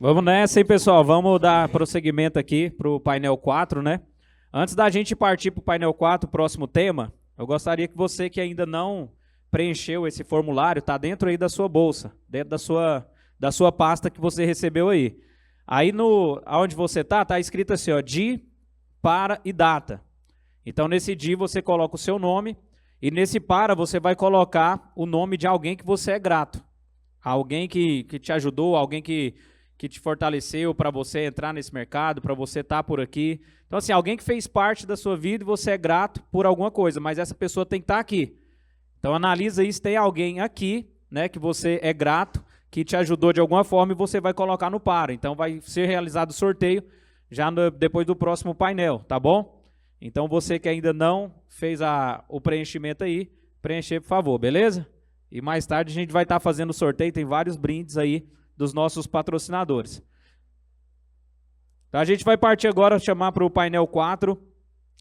Vamos nessa, hein, pessoal? Vamos dar prosseguimento aqui para o painel 4, né? Antes da gente partir para o painel 4, próximo tema, eu gostaria que você que ainda não preencheu esse formulário, está dentro aí da sua bolsa, dentro da sua pasta que você recebeu aí. Aí, onde você está escrito assim, ó, dia, para e data. Então, nesse dia, você coloca o seu nome e nesse para você vai colocar o nome de alguém que você é grato. Alguém que te ajudou, alguém que te fortaleceu para você entrar nesse mercado, para você estar por aqui. Então, assim, alguém que fez parte da sua vida e você é grato por alguma coisa, mas essa pessoa tem que estar aqui. Então, analisa aí se tem alguém aqui, né, que você é grato, que te ajudou de alguma forma e você vai colocar no para. Então, vai ser realizado o sorteio já depois do próximo painel, tá bom? Então, você que ainda não fez o preenchimento aí, preencher, por favor, beleza? E mais tarde a gente vai estar fazendo o sorteio, tem vários brindes aí dos nossos patrocinadores. Então, a gente vai partir agora, chamar para o painel 4,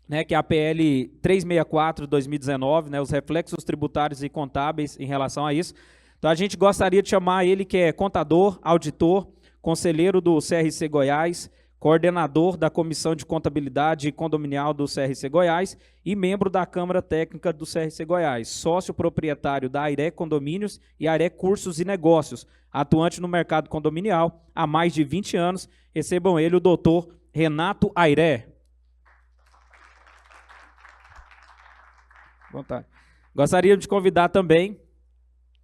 né, que é a PL 364/2019, né, os reflexos tributários e contábeis em relação a isso. Então, a gente gostaria de chamar ele que é contador, auditor, conselheiro do CRC Goiás, coordenador da Comissão de Contabilidade Condominial do CRC Goiás e membro da Câmara Técnica do CRC Goiás, sócio proprietário da Airé Condomínios e Airé Cursos e Negócios, atuante no mercado condominial há mais de 20 anos. Recebam ele, o doutor Renato Airé. Vontade. Gostaria de convidar também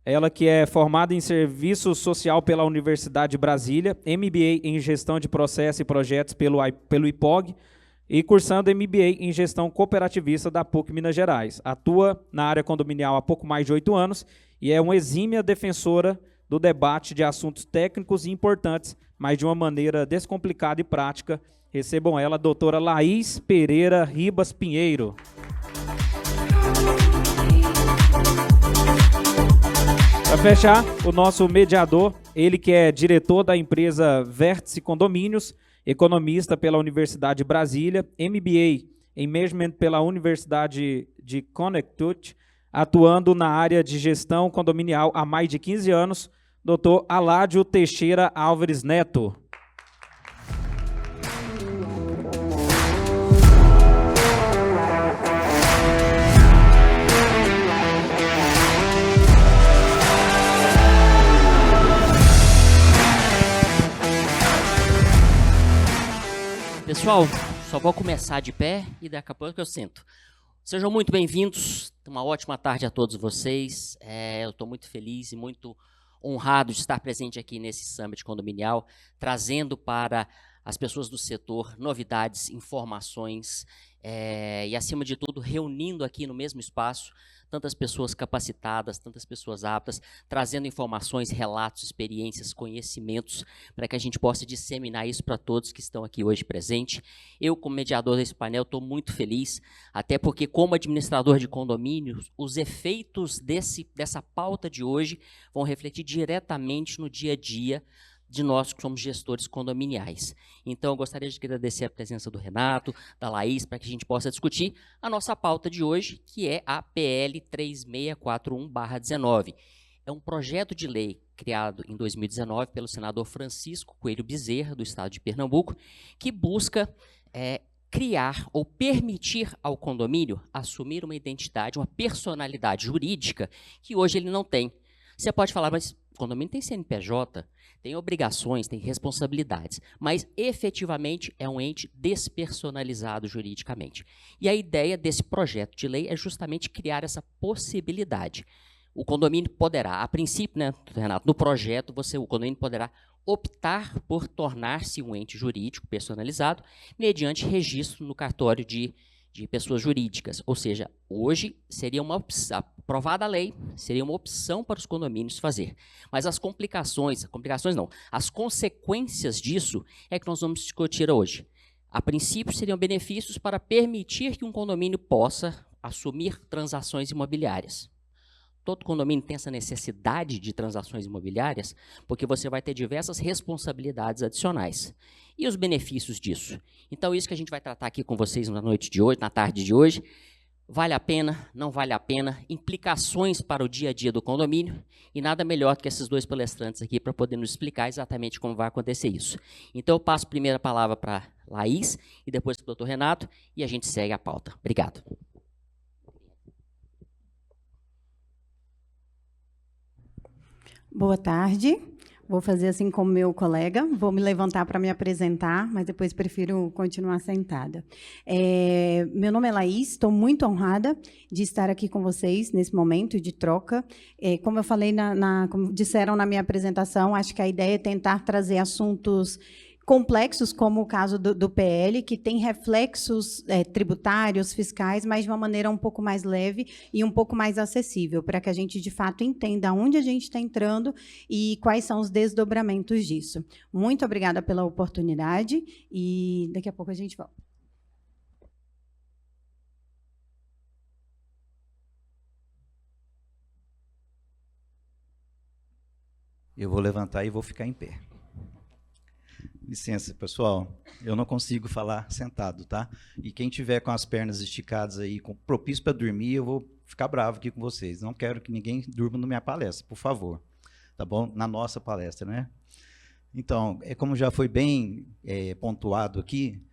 ela que é formada em Serviço Social pela Universidade de Brasília, MBA em Gestão de Processos e Projetos pelo IPOG e cursando MBA em Gestão Cooperativista da PUC Minas Gerais. Atua na área condominial há pouco mais de 8 anos e é uma exímia defensora do debate de assuntos técnicos e importantes, mas de uma maneira descomplicada e prática. Recebam ela, a doutora Laís Pereira Ribas Pinheiro. Para fechar, o nosso mediador, ele que é diretor da empresa Vértice Condomínios, economista pela Universidade de Brasília, MBA em Management pela Universidade de Connecticut, atuando na área de gestão condominial há mais de 15 anos, doutor Aládio Teixeira Álvares Neto. Pessoal, só vou começar de pé e daqui a pouco eu sento. Sejam muito bem-vindos, uma ótima tarde a todos vocês. Eu estou muito feliz e muito honrado de estar presente aqui nesse Summit Condominial, trazendo para as pessoas do setor novidades, informações e, acima de tudo, reunindo aqui no mesmo espaço tantas pessoas capacitadas, tantas pessoas aptas, trazendo informações, relatos, experiências, conhecimentos, para que a gente possa disseminar isso para todos que estão aqui hoje presentes. Eu, como mediador desse painel, estou muito feliz, até porque, como administrador de condomínios, os efeitos dessa pauta de hoje vão refletir diretamente no dia a dia de nós que somos gestores condominiais. Então, eu gostaria de agradecer a presença do Renato, da Laís, para que a gente possa discutir a nossa pauta de hoje, que é a PL 3641/19. É um projeto de lei criado em 2019 pelo senador Francisco Coelho Bezerra, do estado de Pernambuco, que busca criar ou permitir ao condomínio assumir uma identidade, uma personalidade jurídica que hoje ele não tem. Você pode falar, mas o condomínio tem CNPJ, tem obrigações, tem responsabilidades, mas efetivamente é um ente despersonalizado juridicamente. E a ideia desse projeto de lei é justamente criar essa possibilidade. O condomínio poderá, a princípio, né, Renato, no projeto, o condomínio poderá optar por tornar-se um ente jurídico personalizado mediante registro no cartório de pessoas jurídicas, ou seja, hoje seria uma opção, aprovada a lei, seria uma opção para os condomínios fazer. Mas as as consequências disso é que nós vamos discutir hoje. A princípio, seriam benefícios para permitir que um condomínio possa assumir transações imobiliárias. Todo condomínio tem essa necessidade de transações imobiliárias, porque você vai ter diversas responsabilidades adicionais. E os benefícios disso? Então, isso que a gente vai tratar aqui com vocês na noite de hoje, na tarde de hoje. vale a pena, não vale a pena, implicações para o dia a dia do condomínio, e nada melhor do que esses dois palestrantes aqui para poder nos explicar exatamente como vai acontecer isso. Então, eu passo primeiro a palavra para a Laís e depois para o doutor Renato, e a gente segue a pauta. Obrigado. Boa tarde. Vou fazer assim como meu colega, vou me levantar para me apresentar, mas depois prefiro continuar sentada. Meu nome é Laís, estou muito honrada de estar aqui com vocês nesse momento de troca. Como eu falei, como disseram na minha apresentação, acho que a ideia é tentar trazer assuntos complexos, como o caso do PL, que tem reflexos tributários, fiscais, mas de uma maneira um pouco mais leve e um pouco mais acessível, para que a gente, de fato, entenda onde a gente está entrando e quais são os desdobramentos disso. Muito obrigada pela oportunidade e daqui a pouco a gente volta. Eu vou levantar e vou ficar em pé. Licença, pessoal, eu não consigo falar sentado, tá? E quem tiver com as pernas esticadas aí, propício para dormir, eu vou ficar bravo aqui com vocês. Não quero que ninguém durma na minha palestra, por favor. Tá bom? Na nossa palestra, né? Então, como já foi bem pontuado aqui,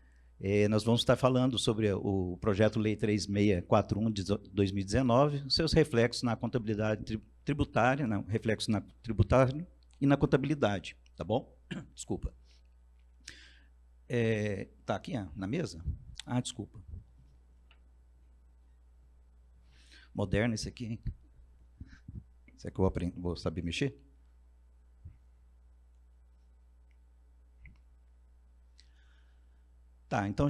nós vamos estar falando sobre o projeto Lei 3641 de 2019, seus reflexos na contabilidade tributária, reflexos na tributária e na contabilidade, tá bom? Desculpa. Tá aqui na mesa? Ah, desculpa. Moderno esse aqui, hein? Será que eu vou saber mexer? Tá, então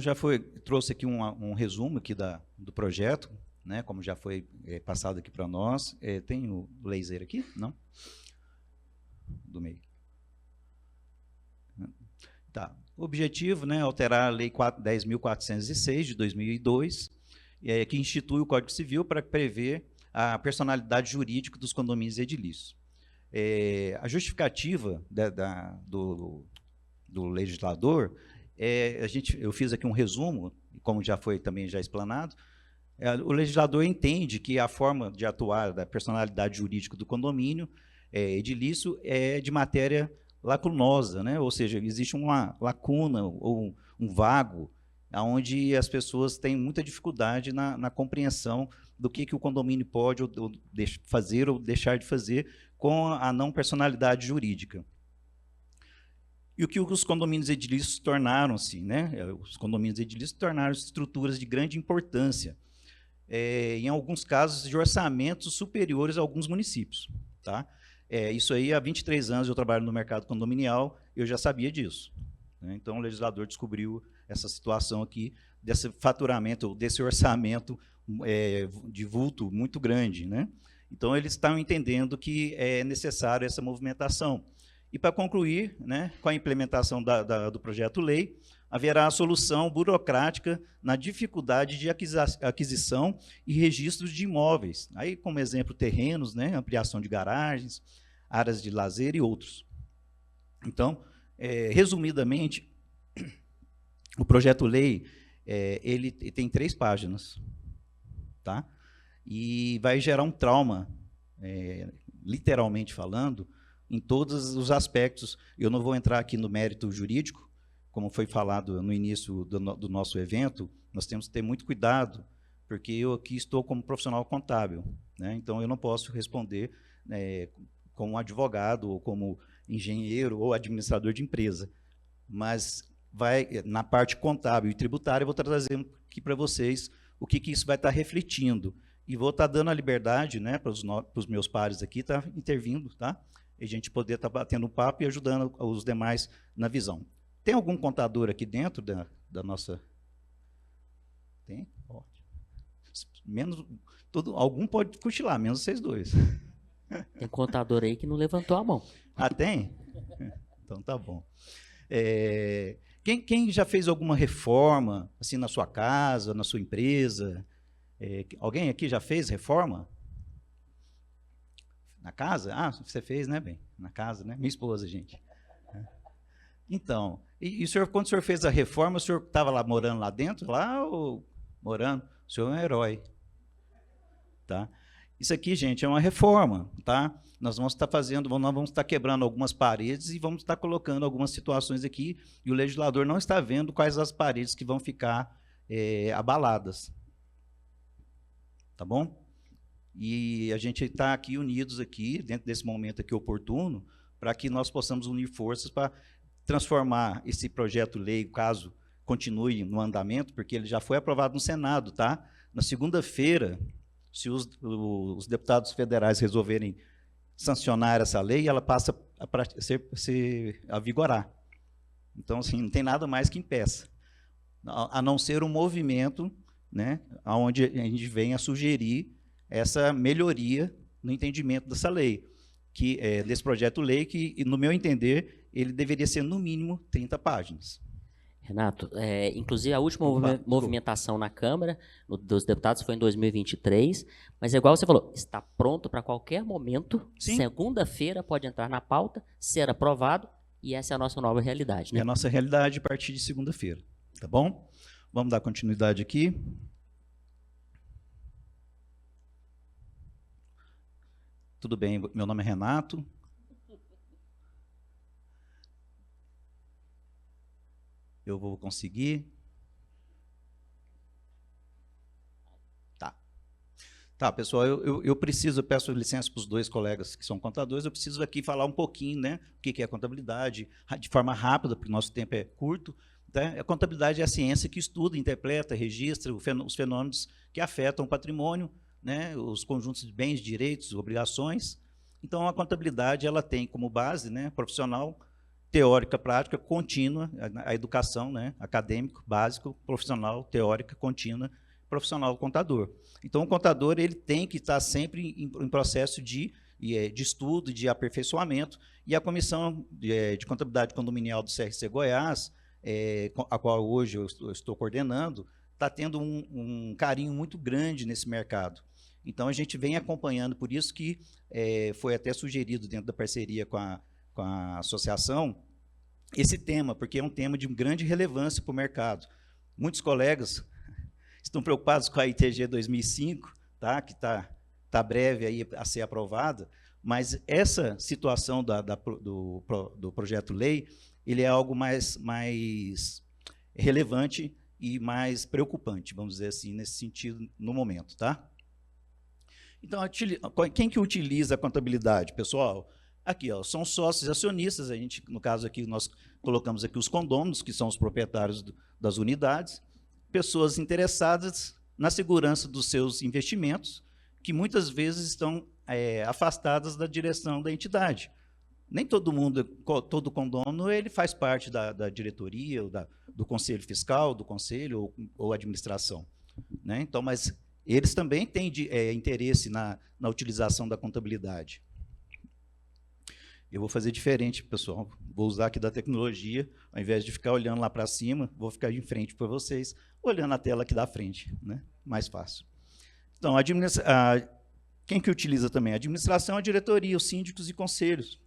trouxe aqui um resumo aqui do projeto, né, como já foi passado aqui para nós. Tem o laser aqui? Não? Do meio. Tá. O objetivo, né, é alterar a Lei 10.406 de 2002, que institui o Código Civil para prever a personalidade jurídica dos condomínios edilícios. A justificativa do legislador, eu fiz aqui um resumo, como já foi também já explanado. O legislador entende que a forma de atuar da personalidade jurídica do condomínio edilício é de matéria lacunosa, né? Ou seja, existe uma lacuna ou um vago, onde as pessoas têm muita dificuldade na compreensão do que o condomínio pode fazer ou deixar de fazer com a não personalidade jurídica. E o que os condomínios edilícios tornaram-se, né? Os condomínios edilícios tornaram-se estruturas de grande importância, em alguns casos de orçamentos superiores a alguns municípios, tá? Isso aí, há 23 anos eu trabalho no mercado condominial, eu já sabia disso, né? Então, o legislador descobriu essa situação aqui, desse faturamento, desse orçamento de vulto muito grande, né? Então, eles estão entendendo que é necessário essa movimentação. E, para concluir, né, com a implementação do projeto-lei, haverá a solução burocrática na dificuldade de aquisição e registros de imóveis. Aí, como exemplo, terrenos, né, ampliação de garagens, áreas de lazer e outros. Então, resumidamente, o projeto-lei ele tem 3 páginas, tá? E vai gerar um trauma, literalmente falando, em todos os aspectos. Eu não vou entrar aqui no mérito jurídico, como foi falado no início do nosso evento. Nós temos que ter muito cuidado, porque eu aqui estou como profissional contábil, né? Então, eu não posso responder como advogado, ou como engenheiro, ou administrador de empresa. Mas, na parte contábil e tributária, eu vou trazer aqui para vocês o que isso vai estar refletindo. E vou estar dando a liberdade, né, para os meus pares aqui, estar intervindo, tá? E a gente poder estar batendo um papo e ajudando os demais na visão. Tem algum contador aqui dentro da nossa... Tem? Ótimo. Algum pode cochilar, menos vocês dois. Tem contador aí que não levantou a mão. Ah, tem? Então tá bom. Quem já fez alguma reforma assim na sua casa, na sua empresa? Alguém aqui já fez reforma? Na casa? Ah, você fez, né, bem? Na casa, né? Minha esposa, gente. Então, o senhor, quando o senhor fez a reforma, o senhor estava lá morando lá dentro, ou morando? O senhor é um herói. Tá? Isso aqui, gente, é uma reforma. Tá? Nós vamos estar quebrando algumas paredes e vamos estar colocando algumas situações aqui, e o legislador não está vendo quais as paredes que vão ficar abaladas. Tá bom? E a gente está aqui unidos aqui, dentro desse momento aqui oportuno, para que nós possamos unir forças para transformar esse projeto-lei, caso continue no andamento, porque ele já foi aprovado no Senado, tá? Na segunda-feira, se os deputados federais resolverem sancionar essa lei, ela passa a vigorar. Então, assim, não tem nada mais que impeça, a não ser um movimento, né, onde a gente venha sugerir essa melhoria no entendimento dessa lei, desse projeto-lei, que, no meu entender, ele deveria ser, no mínimo, 30 páginas. Renato, inclusive a última movimentação na Câmara dos deputados foi em 2023, mas é igual você falou, está pronto para qualquer momento, segunda-feira pode entrar na pauta, ser aprovado, e essa é a nossa nova realidade. Né? É a nossa realidade a partir de segunda-feira, tá bom? Vamos dar continuidade aqui. Tudo bem, meu nome é Renato. Eu vou conseguir. Tá, pessoal, eu peço licença para os dois colegas que são contadores, eu preciso aqui falar um pouquinho, né, o que é contabilidade, de forma rápida, porque o nosso tempo é curto. Tá? A contabilidade é a ciência que estuda, interpreta, registra os fenômenos que afetam o patrimônio, né, os conjuntos de bens, direitos, obrigações. Então, a contabilidade ela tem como base, né, profissional, teórica, prática, contínua, a educação, né, acadêmico, básico, profissional, teórica, contínua, profissional contador. Então, o contador ele tem que estar sempre em processo de estudo, de aperfeiçoamento, e a Comissão de Contabilidade Condominial do CRC Goiás, a qual hoje eu estou coordenando, está tendo um carinho muito grande nesse mercado. Então, a gente vem acompanhando, por isso que foi até sugerido dentro da parceria com a associação, esse tema, porque é um tema de grande relevância para o mercado. Muitos colegas estão preocupados com a ITG 2005, tá? Que está breve aí a ser aprovada, mas essa situação do projeto-lei, ele é algo mais relevante e mais preocupante, vamos dizer assim, nesse sentido, no momento. Tá? Então, quem que utiliza a contabilidade, pessoal? Aqui, ó, são sócios acionistas, a gente, no caso aqui, nós colocamos aqui os condôminos, que são os proprietários das unidades, pessoas interessadas na segurança dos seus investimentos, que muitas vezes estão afastadas da direção da entidade. Nem todo mundo, todo condômino, ele faz parte da diretoria, ou do conselho fiscal, do conselho ou administração. Né? Então, mas eles também têm interesse na utilização da contabilidade. Eu vou fazer diferente, pessoal. Vou usar aqui da tecnologia, ao invés de ficar olhando lá para cima, vou ficar de frente para vocês, olhando a tela aqui da frente, né? Mais fácil. Então, quem que utiliza também? A administração, a diretoria, os síndicos e conselhos.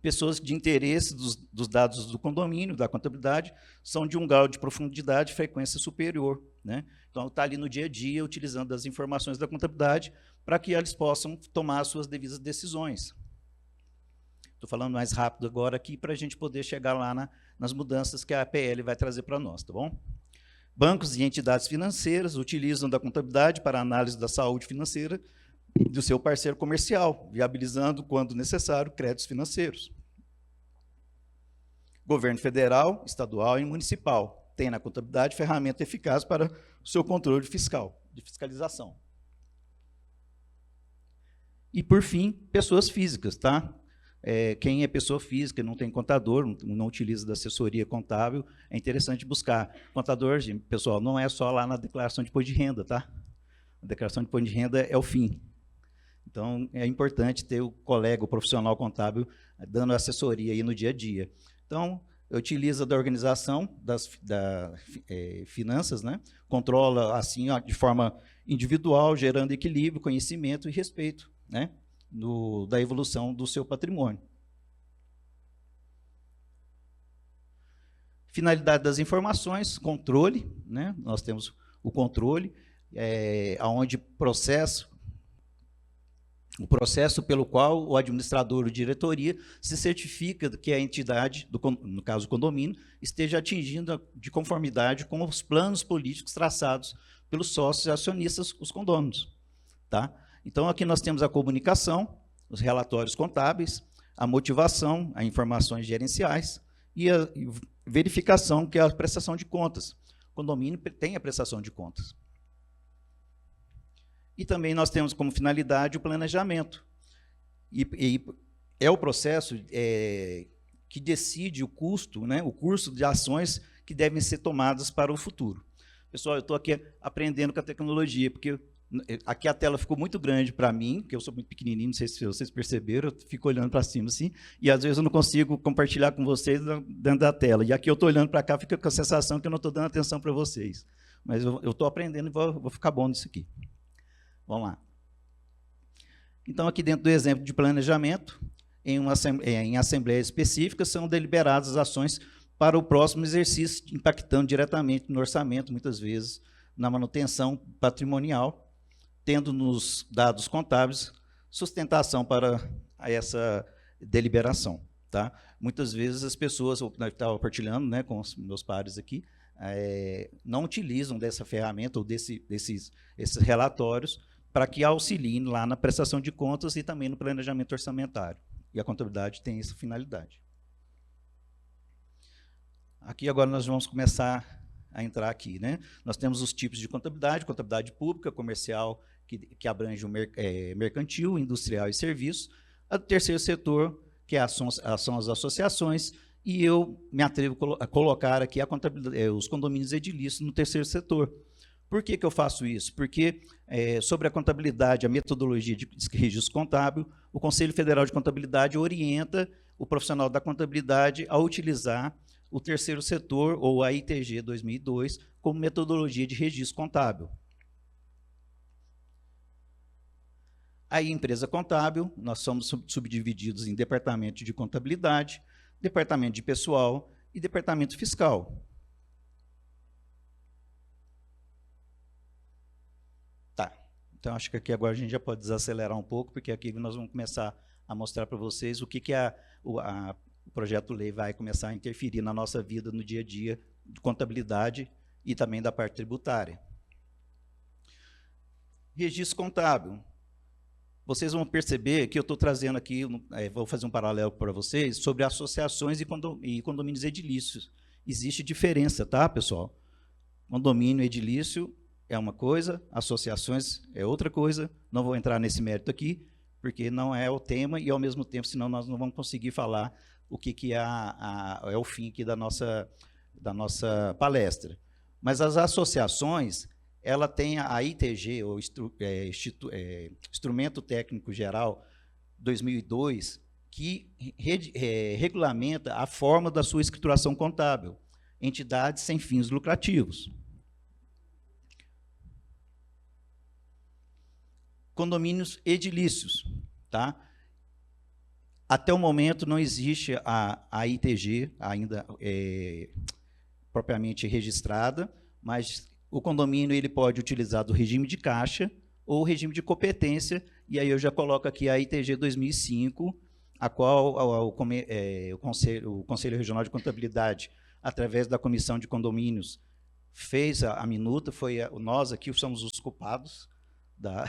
Pessoas de interesse dos dados do condomínio, da contabilidade, são de um grau de profundidade e frequência superior. Né? Então, está ali no dia a dia, utilizando as informações da contabilidade para que eles possam tomar as suas devidas decisões. Estou falando mais rápido agora aqui para a gente poder chegar lá nas mudanças que a APL vai trazer para nós, tá bom? Bancos e entidades financeiras utilizam da contabilidade para análise da saúde financeira do seu parceiro comercial, viabilizando, quando necessário, créditos financeiros. Governo federal, estadual e municipal tem na contabilidade ferramenta eficaz para o seu controle fiscal, de fiscalização. E, por fim, pessoas físicas, tá? Quem é pessoa física, não tem contador, não utiliza da assessoria contábil, é interessante buscar. Contador, gente, pessoal, não é só lá na declaração de imposto de renda, tá? A declaração de imposto de renda é o fim. Então, é importante ter o colega, o profissional contábil, dando assessoria aí no dia a dia. Então, utiliza da organização das finanças, né? Controla, assim, de forma individual, gerando equilíbrio, conhecimento e respeito, né? Da evolução do seu patrimônio. Finalidade das informações, controle, né? Nós temos o controle. onde o processo pelo qual o administrador ou diretoria se certifica que a entidade, no caso o condomínio, esteja atingindo de conformidade com os planos políticos traçados pelos sócios e acionistas, os condôminos. Tá? Então, aqui nós temos a comunicação, os relatórios contábeis, a motivação, as informações gerenciais e a verificação, que é a prestação de contas. O condomínio tem a prestação de contas. E também nós temos como finalidade o planejamento. E é o processo que decide o custo, né, o curso de ações que devem ser tomadas para o futuro. Pessoal, eu estou aqui aprendendo com a tecnologia, porque aqui a tela ficou muito grande para mim, porque eu sou muito pequenininho, não sei se vocês perceberam, eu fico olhando para cima assim, e às vezes eu não consigo compartilhar com vocês dentro da tela. E aqui eu estou olhando para cá, fica com a sensação que eu não estou dando atenção para vocês. Mas eu estou aprendendo e vou ficar bom nisso aqui. Vamos lá. Então, aqui dentro do exemplo de planejamento, em assembleia específica, são deliberadas as ações para o próximo exercício, impactando diretamente no orçamento, muitas vezes, na manutenção patrimonial, tendo nos dados contábeis sustentação para essa deliberação. Tá? Muitas vezes as pessoas, eu estava partilhando, né, com os meus pares aqui, não utilizam dessa ferramenta ou esses relatórios para que auxiliem lá na prestação de contas e também no planejamento orçamentário. E a contabilidade tem essa finalidade. Aqui agora nós vamos começar a entrar aqui, né? Nós temos os tipos de contabilidade: contabilidade pública, comercial, que abrange o mercantil, industrial e serviços. O terceiro setor, que são as associações, e eu me atrevo a colocar aqui os condomínios edilícios no terceiro setor. Por que eu faço isso? Porque, sobre a contabilidade, a metodologia de registro contábil, o Conselho Federal de Contabilidade orienta o profissional da contabilidade a utilizar o terceiro setor, ou a ITG 2002, como metodologia de registro contábil. A empresa contábil, nós somos subdivididos em departamento de contabilidade, departamento de pessoal e departamento fiscal. Tá, então acho que aqui agora a gente já pode desacelerar um pouco, porque aqui nós vamos começar a mostrar para vocês o que o projeto-lei vai começar a interferir na nossa vida, no dia a dia, de contabilidade e também da parte tributária. Registro contábil. Vocês vão perceber que eu estou trazendo aqui, vou fazer um paralelo para vocês, sobre associações e condomínios edilícios. Existe diferença, tá, pessoal? Condomínio edilício é uma coisa, associações é outra coisa. Não vou entrar nesse mérito aqui, porque não é o tema, e ao mesmo tempo, senão nós não vamos conseguir falar o que é o fim aqui da nossa palestra. Mas as associações, ela tem a ITG, ou Instrumento Técnico Geral 2002, que regulamenta a forma da sua escrituração contábil, entidades sem fins lucrativos. Condomínios edilícios, tá? Até o momento não existe a ITG ainda propriamente registrada, mas o condomínio ele pode utilizar do regime de caixa ou regime de competência, e aí eu já coloco aqui a ITG 2005, a qual o Conselho Regional de Contabilidade, através da Comissão de Condomínios, fez a minuta. Nós aqui somos os culpados da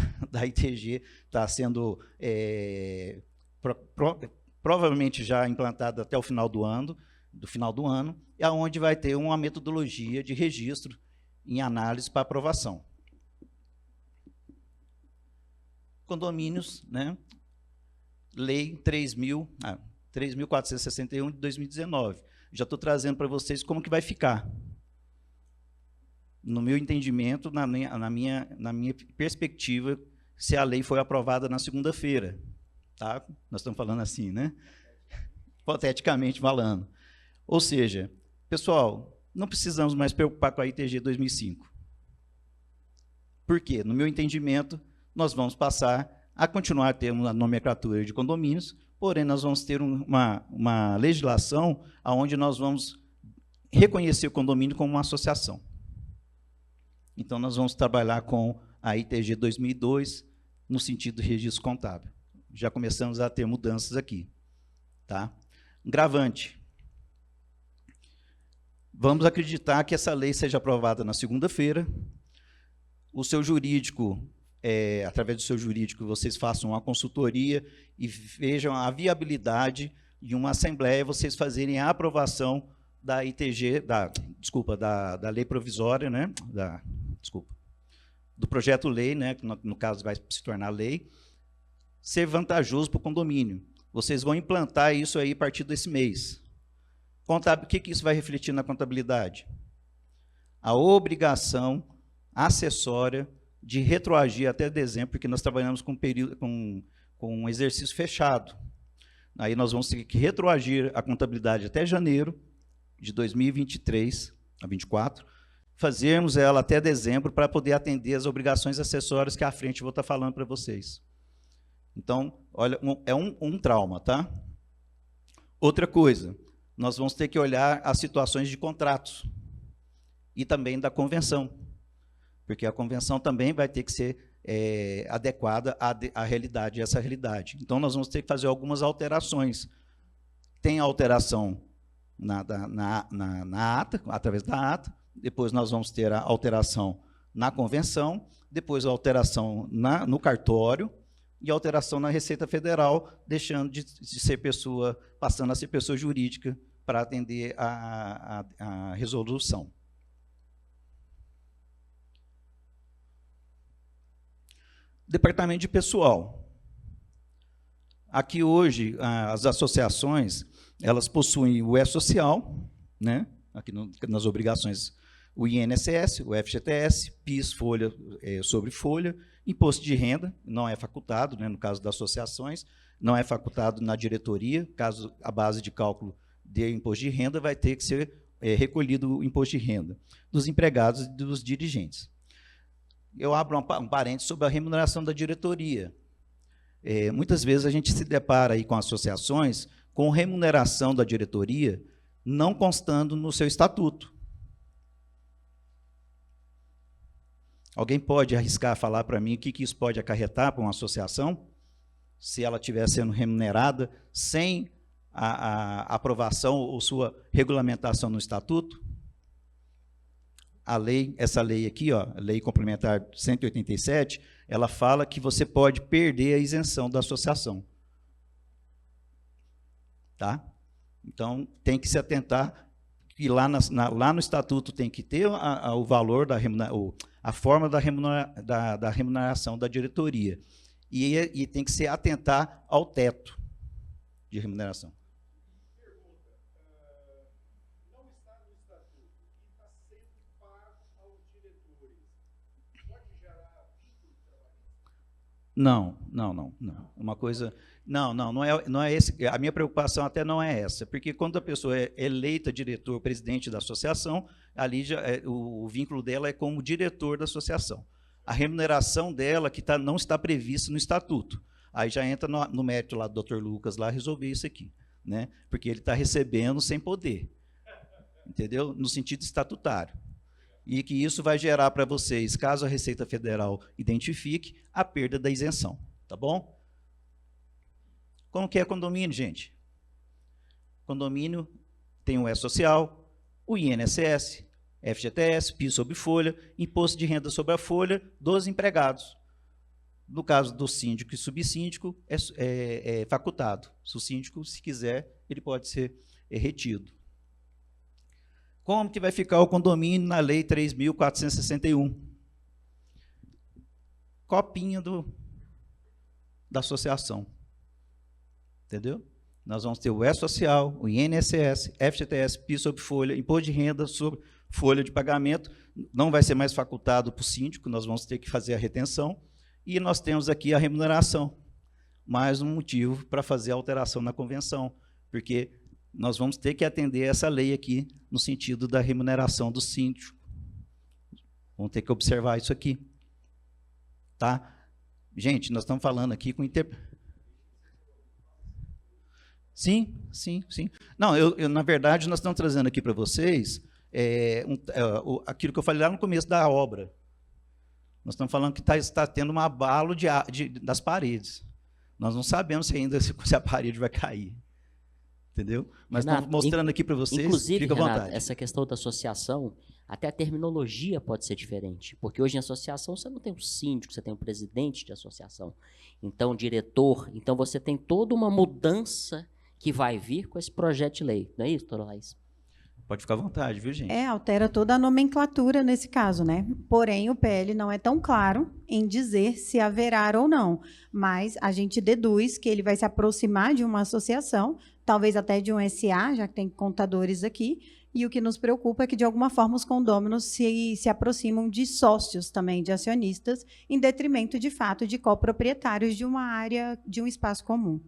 ITG, está sendo provavelmente já implantada até o final do ano, é onde vai ter uma metodologia de registro em análise para aprovação. Condomínios, né? Lei 3.461 de 2019. Já estou trazendo para vocês como que vai ficar. No meu entendimento, na minha perspectiva, se a lei foi aprovada na segunda-feira. Tá? Nós estamos falando assim, né? Hipoteticamente falando. Ou seja, pessoal, não precisamos mais preocupar com a ITG 2005. Por quê? No meu entendimento, nós vamos passar a continuar tendo a nomenclatura de condomínios, porém nós vamos ter uma legislação onde nós vamos reconhecer o condomínio como uma associação. Então, nós vamos trabalhar com a ITG 2002, no sentido de registro contábil. Já começamos a ter mudanças aqui. Tá? Gravante. Vamos acreditar que essa lei seja aprovada na segunda-feira. O seu jurídico, através do seu jurídico, vocês façam uma consultoria e vejam a viabilidade de uma assembleia, vocês fazerem a aprovação da ITG, da lei provisória, né? Do projeto-lei, né? Que no caso vai se tornar lei, ser vantajoso para o condomínio. Vocês vão implantar isso aí a partir desse mês. O que isso vai refletir na contabilidade? A obrigação acessória de retroagir até dezembro, porque nós trabalhamos com um exercício fechado. Aí nós vamos ter que retroagir a contabilidade até janeiro de 2023 a 24, fazermos ela até dezembro para poder atender as obrigações acessórias que à frente eu vou estar falando para vocês. Então, olha, é um trauma, tá? Outra coisa, nós vamos ter que olhar as situações de contratos e também da convenção, porque a convenção também vai ter que ser adequada à realidade, essa realidade. Então, nós vamos ter que fazer algumas alterações. Tem alteração na ata, através da ata, depois nós vamos ter a alteração na convenção, depois a alteração no cartório e a alteração na Receita Federal, deixando de ser pessoa, passando a ser pessoa jurídica para atender a resolução. Departamento de pessoal. Aqui hoje, as associações, elas possuem o E-Social, né? Aqui nas obrigações, o INSS, o FGTS, PIS, folha sobre folha, imposto de renda, não é facultado, né? No caso das associações, não é facultado na diretoria, caso a base de cálculo de imposto de renda vai ter que ser recolhido o imposto de renda dos empregados e dos dirigentes. Eu abro um parênteses sobre a remuneração da diretoria. Muitas vezes a gente se depara aí com associações com remuneração da diretoria não constando no seu estatuto. Alguém pode arriscar falar para mim o que isso pode acarretar para uma associação? Se ela estiver sendo remunerada sem a aprovação ou sua regulamentação no estatuto? Essa lei aqui, ó, a Lei Complementar 187, ela fala que você pode perder a isenção da associação. Tá? Então, tem que se atentar que lá no estatuto tem que ter o valor, a forma da remuneração da diretoria. E tem que se atentar ao teto de remuneração. Não. Uma coisa, não é esse. A minha preocupação até não é essa, porque quando a pessoa é eleita diretor, presidente da associação, ali já o vínculo dela é como diretor da associação. A remuneração dela não está prevista no estatuto. Aí já entra no mérito lá do Dr. Lucas lá resolver isso aqui, né? Porque ele está recebendo sem poder, entendeu? No sentido estatutário. E que isso vai gerar para vocês, caso a Receita Federal identifique, a perda da isenção, tá bom? Como que é condomínio, gente? Condomínio tem o E-Social, o INSS, FGTS, PIS sobre folha, imposto de renda sobre a folha dos empregados. No caso do síndico e subsíndico, é facultado. Se o síndico, se quiser, ele pode ser retido. Como que vai ficar o condomínio na Lei 3.461? Copinha da associação. Entendeu? Nós vamos ter o E-Social, o INSS, FGTS, PIS sobre folha, imposto de renda sobre folha de pagamento. Não vai ser mais facultado para o síndico, nós vamos ter que fazer a retenção. E nós temos aqui a remuneração. Mais um motivo para fazer a alteração na convenção, porque nós vamos ter que atender essa lei aqui no sentido da remuneração do síndico. Vamos ter que observar isso aqui. Tá? Gente, nós estamos falando aqui com Sim. Não, na verdade, nós estamos trazendo aqui para vocês aquilo que eu falei lá no começo da obra, Nós estamos falando que está tendo um abalo das paredes. Nós não sabemos se ainda se a parede vai cair. Entendeu? Mas Renato, estamos mostrando aqui para vocês, inclusive, fica à Renato, vontade. essa questão da associação, até a terminologia pode ser diferente, porque hoje em associação você não tem um síndico, você tem um presidente de associação, então diretor, então você tem toda uma mudança que vai vir com esse projeto de lei, não é isso, doutora Laís? Pode ficar à vontade, viu, gente? Altera toda a nomenclatura nesse caso, né? Porém, o PL não é tão claro em dizer se haverá ou não, mas a gente deduz que ele vai se aproximar de uma associação, talvez até de um SA, já que tem contadores aqui, e o que nos preocupa é que, de alguma forma, os condôminos se aproximam de sócios também, de acionistas, em detrimento, de fato, de coproprietários de uma área, de um espaço comum.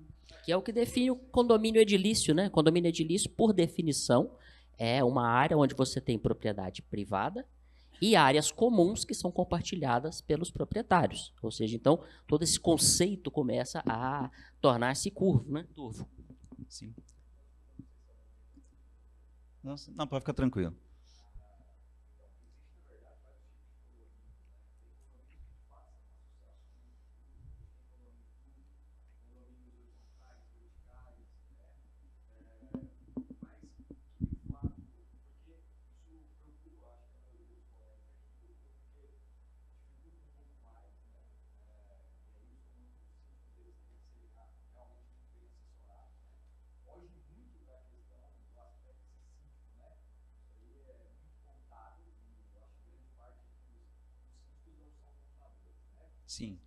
Que é o que define o condomínio edilício, né? Condomínio edilício, por definição, é uma área onde você tem propriedade privada e áreas comuns que são compartilhadas pelos proprietários. Ou seja, então, todo esse conceito começa a tornar-se curvo, né, turvo? Sim. Não, pode ficar tranquilo. Sim.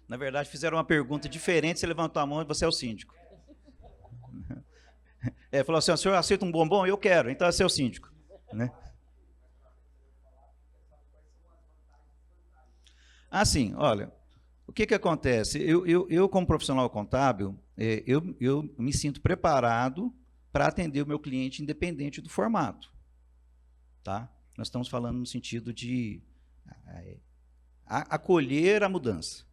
Na verdade, fizeram uma pergunta diferente, você levantou a mão e você é o síndico. Falou assim, o senhor aceita um bombom? Eu quero, então é seu síndico. Né? Assim, olha, o que acontece? Eu como profissional contábil, eu me sinto preparado para atender o meu cliente independente do formato. Tá? Nós estamos falando no sentido de acolher a mudança.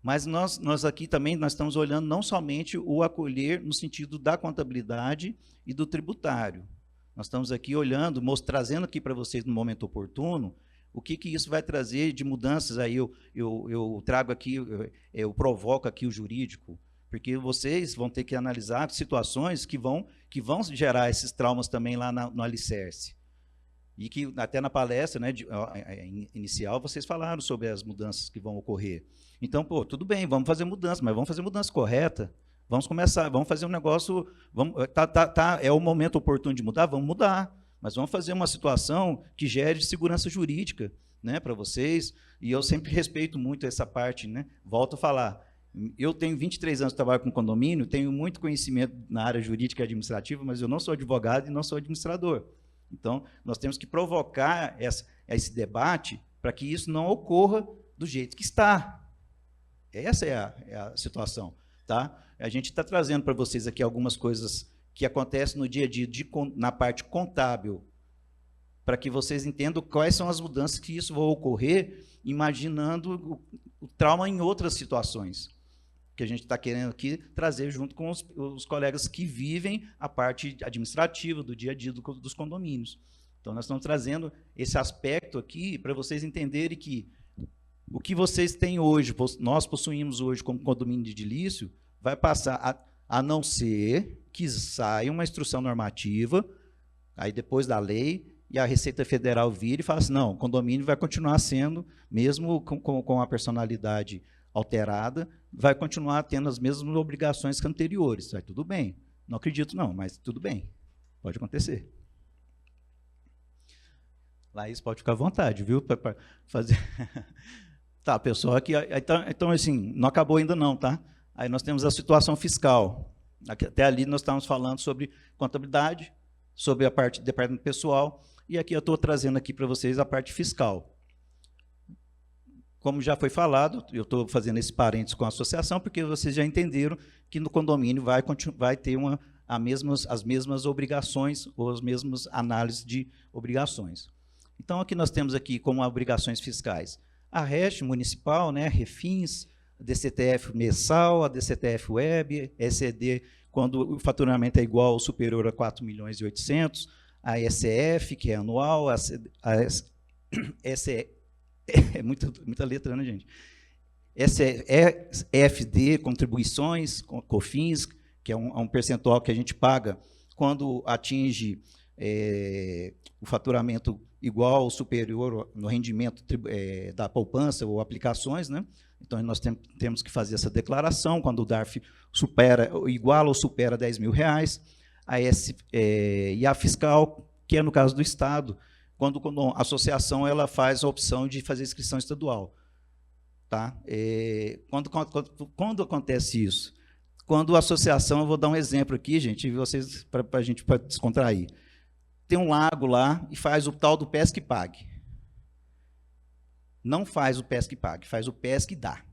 Mas nós aqui também nós estamos olhando não somente o acolher no sentido da contabilidade e do tributário. Nós estamos aqui olhando, trazendo aqui para vocês no momento oportuno, o que isso vai trazer de mudanças. Aí eu trago aqui, eu provoco aqui o jurídico, porque vocês vão ter que analisar situações que vão gerar esses traumas também lá no alicerce. E que até na palestra, né, inicial vocês falaram sobre as mudanças que vão ocorrer. Então, tudo bem, vamos fazer mudança, mas vamos fazer mudança correta. Vamos começar, vamos fazer um negócio, é o momento oportuno de mudar, vamos mudar. Mas vamos fazer uma situação que gere segurança jurídica, né, para vocês. E eu sempre respeito muito essa parte, né? Volto a falar. Eu tenho 23 anos de trabalho com condomínio, tenho muito conhecimento na área jurídica e administrativa, mas eu não sou advogado e não sou administrador. Então, nós temos que provocar esse debate para que isso não ocorra do jeito que está. Essa é a situação. Tá? A gente está trazendo para vocês aqui algumas coisas que acontecem no dia a dia na parte contábil, para que vocês entendam quais são as mudanças que isso vai ocorrer, imaginando o trauma em outras situações, que a gente está querendo aqui trazer junto com os colegas que vivem a parte administrativa do dia a dia dos condomínios. Então, nós estamos trazendo esse aspecto aqui para vocês entenderem que o que vocês têm hoje, nós possuímos hoje como condomínio de edilício, vai passar a não ser que saia uma instrução normativa, aí depois da lei, e a Receita Federal vira e fala assim, não, o condomínio vai continuar sendo, mesmo com a personalidade alterada, vai continuar tendo as mesmas obrigações que anteriores. Aí, tudo bem. Não acredito não, mas tudo bem. Pode acontecer. Laís, pode ficar à vontade, viu? Para fazer... Tá, pessoal, aqui, então, assim, não acabou ainda não, tá? Aí nós temos a situação fiscal. Até ali nós estávamos falando sobre contabilidade, sobre a parte de departamento pessoal, e aqui eu estou trazendo aqui para vocês a parte fiscal. Como já foi falado, eu estou fazendo esse parênteses com a associação, porque vocês já entenderam que no condomínio vai ter as mesmas obrigações, ou as mesmas análises de obrigações. Então, aqui nós temos aqui como obrigações fiscais a REST municipal, né, Refins, a DCTF mensal, a DCTF web, ECD, quando o faturamento é igual ou superior a 4.800.000, a SEF, que é anual, a SE, é muita letra, né, gente? SFD, contribuições, COFINS, que é um percentual que a gente paga quando atinge o faturamento igual ou superior no rendimento da poupança ou aplicações, né? Então, nós temos que fazer essa declaração quando o DARF iguala ou supera R$10.000, e a fiscal, que é no caso do Estado, quando a associação ela faz a opção de fazer inscrição estadual. Tá? Quando acontece isso? Quando a associação, eu vou dar um exemplo aqui, gente, para a gente descontrair. Tem um lago lá e faz o tal do pesca e pague. Não faz o pesca e pague, faz o pesca e dá.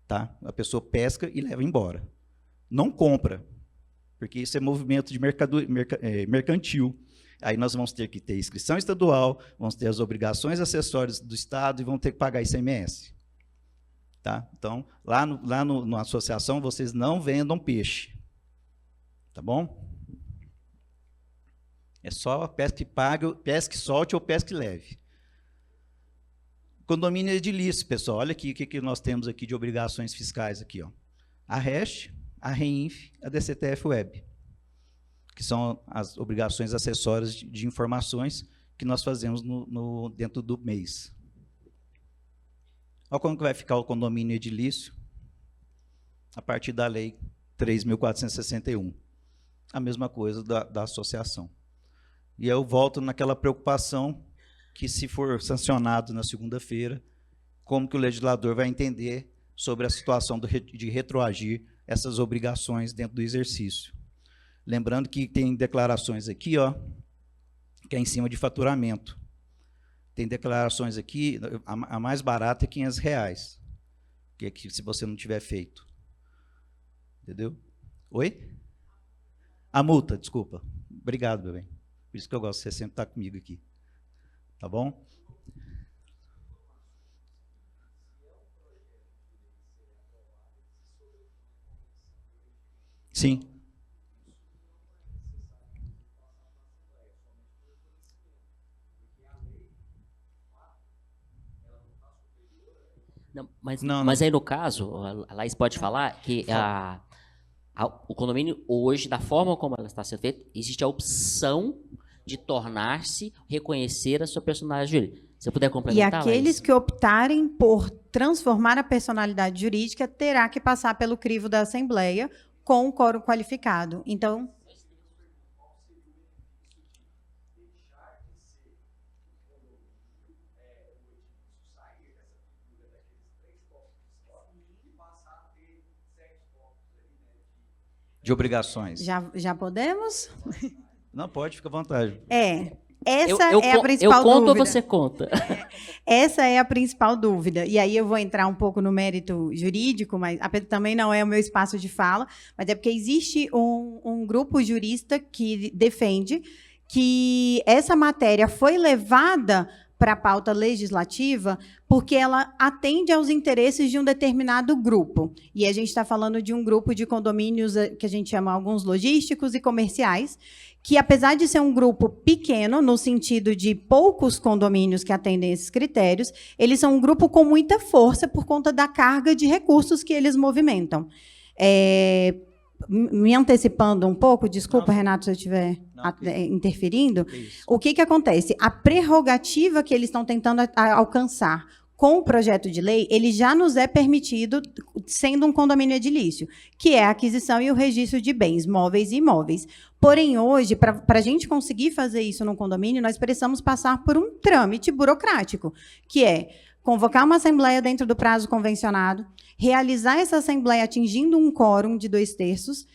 Tá? A pessoa pesca e leva embora. Não compra, porque isso é movimento de mercantil. Aí nós vamos ter que ter inscrição estadual, vamos ter as obrigações acessórias do Estado e vamos ter que pagar ICMS. Tá? Então, lá na associação, vocês não vendam peixe. Tá bom? É só pesca e pague, pesca e solte ou pesca e leve. Condomínio edilício, pessoal. Olha aqui o que nós temos aqui de obrigações fiscais. Aqui, ó. A REST, a REINF, a DCTF-Web, que são as obrigações acessórias de informações que nós fazemos dentro do mês. Olha como que vai ficar o condomínio edilício a partir da Lei 3.461. A mesma coisa da associação. E aí eu volto naquela preocupação que, se for sancionado na segunda-feira, como que o legislador vai entender sobre a situação de retroagir essas obrigações dentro do exercício. Lembrando que tem declarações aqui, ó, que é em cima de faturamento. Tem declarações aqui, a mais barata é R$500, que é que se você não tiver feito. Entendeu? Oi? A multa, desculpa. Obrigado, meu bem. Por isso que eu gosto de você sempre estar comigo aqui. Tá bom? Sim. Não, mas aí, no caso, a Laís pode falar que o condomínio hoje, da forma como ela está sendo feita, existe a opção de tornar-se, reconhecer a sua personalidade jurídica. Se você puder complementar, E aqueles Laís. que optarem por transformar a personalidade jurídica terá que passar pelo crivo da Assembleia com o quórum qualificado. Então, De obrigações. já podemos? Não, pode, fica à vontade. Essa é a principal eu conto dúvida. ou você conta? Essa é a principal dúvida. E aí eu vou entrar um pouco no mérito jurídico, mas também não é o meu espaço de fala, mas é porque existe um grupo jurista que defende que essa matéria foi levada para a pauta legislativa porque ela atende aos interesses de um determinado grupo. E a gente está falando de um grupo de condomínios que a gente chama alguns logísticos e comerciais, que, apesar de ser um grupo pequeno, no sentido de poucos condomínios que atendem esses critérios, eles são um grupo com muita força por conta da carga de recursos que eles movimentam. Me antecipando um pouco, desculpa, Renato, se eu estiver interferindo, o que acontece? A prerrogativa que eles estão tentando alcançar com o projeto de lei, ele já nos é permitido, sendo um condomínio edilício, que é a aquisição e o registro de bens móveis e imóveis. Porém, hoje, para a gente conseguir fazer isso no condomínio, nós precisamos passar por um trâmite burocrático, que é convocar uma assembleia dentro do prazo convencionado, realizar essa assembleia atingindo um quórum de 2/3,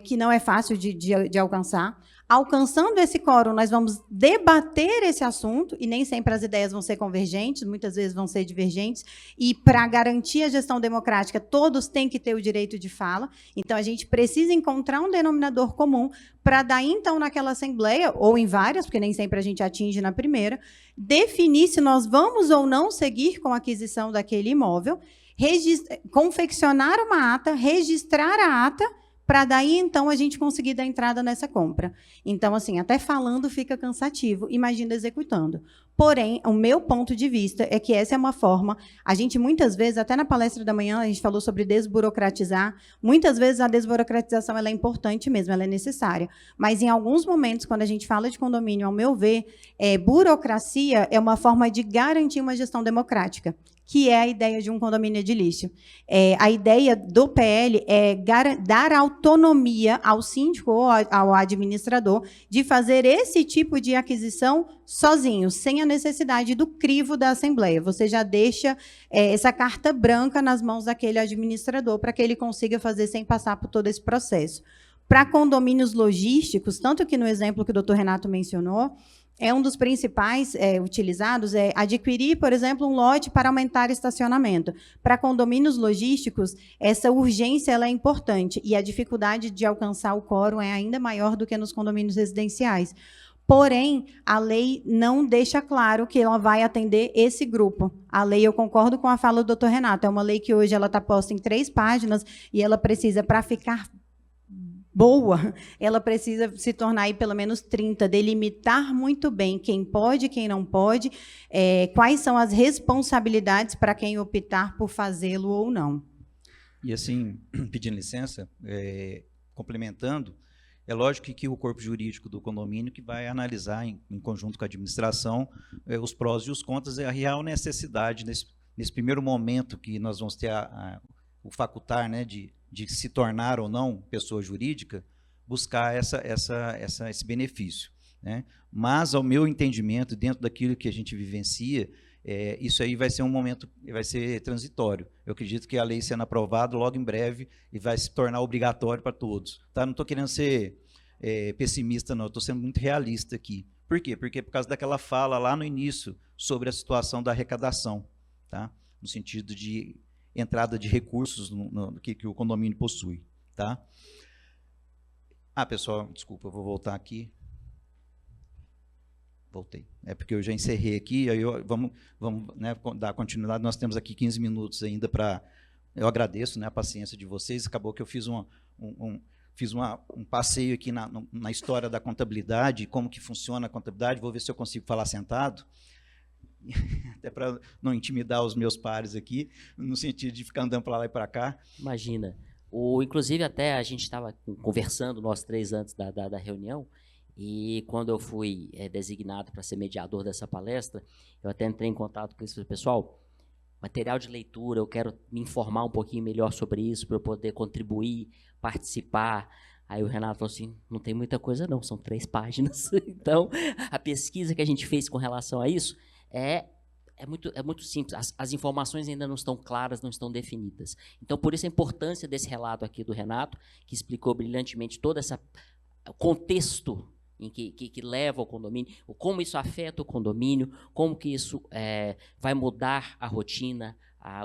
que não é fácil de alcançar. Alcançando esse quórum, nós vamos debater esse assunto, e nem sempre as ideias vão ser convergentes, muitas vezes vão ser divergentes, e, para garantir a gestão democrática, todos têm que ter o direito de fala. Então, a gente precisa encontrar um denominador comum para, daí, então, naquela assembleia, ou em várias, porque nem sempre a gente atinge na primeira, definir se nós vamos ou não seguir com a aquisição daquele imóvel, confeccionar uma ata, registrar a ata, para daí, então, a gente conseguir dar entrada nessa compra. Então, assim, até falando fica cansativo, imagina executando. Porém, o meu ponto de vista é que essa é uma forma, a gente muitas vezes, até na palestra da manhã, a gente falou sobre desburocratizar, muitas vezes a desburocratização ela é importante mesmo, ela é necessária, mas em alguns momentos, quando a gente fala de condomínio, ao meu ver, burocracia é uma forma de garantir uma gestão democrática, que é a ideia de um condomínio edilício. A ideia do PL é dar autonomia ao síndico ou ao administrador de fazer esse tipo de aquisição sozinho, sem a necessidade do crivo da Assembleia. Você já deixa essa carta branca nas mãos daquele administrador para que ele consiga fazer sem passar por todo esse processo. Para condomínios logísticos, tanto que no exemplo que o doutor Renato mencionou, um dos principais utilizados é adquirir, por exemplo, um lote para aumentar estacionamento. Para condomínios logísticos, essa urgência ela é importante e a dificuldade de alcançar o quórum é ainda maior do que nos condomínios residenciais. Porém, a lei não deixa claro que ela vai atender esse grupo. A lei, eu concordo com a fala do doutor Renato, é uma lei que hoje ela está posta em 3 páginas e ela precisa, para ficar boa, ela precisa se tornar aí pelo menos 30, delimitar muito bem quem pode, quem não pode, quais são as responsabilidades para quem optar por fazê-lo ou não. E assim, pedindo licença, complementando, é lógico que o corpo jurídico do condomínio que vai analisar, em conjunto com a administração, os prós e os contras, a real necessidade, nesse primeiro momento que nós vamos ter o facultar, né, de se tornar ou não pessoa jurídica, buscar esse benefício, né? Mas, ao meu entendimento, dentro daquilo que a gente vivencia, isso aí vai ser um momento, vai ser transitório. Eu acredito que a lei sendo aprovada logo em breve e vai se tornar obrigatório para todos. Tá? Não estou querendo ser pessimista, não, estou sendo muito realista aqui. Por quê? Porque por causa daquela fala lá no início sobre a situação da arrecadação, tá? No sentido de entrada de recursos que o condomínio possui. Tá? Pessoal, desculpa, eu vou voltar aqui. Voltei. É porque eu já encerrei aqui, aí vamos né, dar continuidade. Nós temos aqui 15 minutos ainda para... Eu agradeço, né, a paciência de vocês. Acabou que eu fiz um passeio aqui na história da contabilidade, como que funciona a contabilidade. Vou ver se eu consigo falar sentado. Até para não intimidar os meus pares aqui, no sentido de ficar andando para lá e para cá. Imagina. Inclusive, até a gente estava conversando, nós 3 antes da reunião, e quando eu fui designado para ser mediador dessa palestra, eu até entrei em contato com esse pessoal, material de leitura, eu quero me informar um pouquinho melhor sobre isso, para eu poder contribuir, participar. Aí o Renato falou assim, não tem muita coisa não, são 3 páginas. Então, a pesquisa que a gente fez com relação a isso é muito simples. As informações ainda não estão claras, não estão definidas. Então, por isso a importância desse relato aqui do Renato, que explicou brilhantemente todo esse contexto em que leva ao condomínio, como isso afeta o condomínio, como que isso vai mudar a rotina,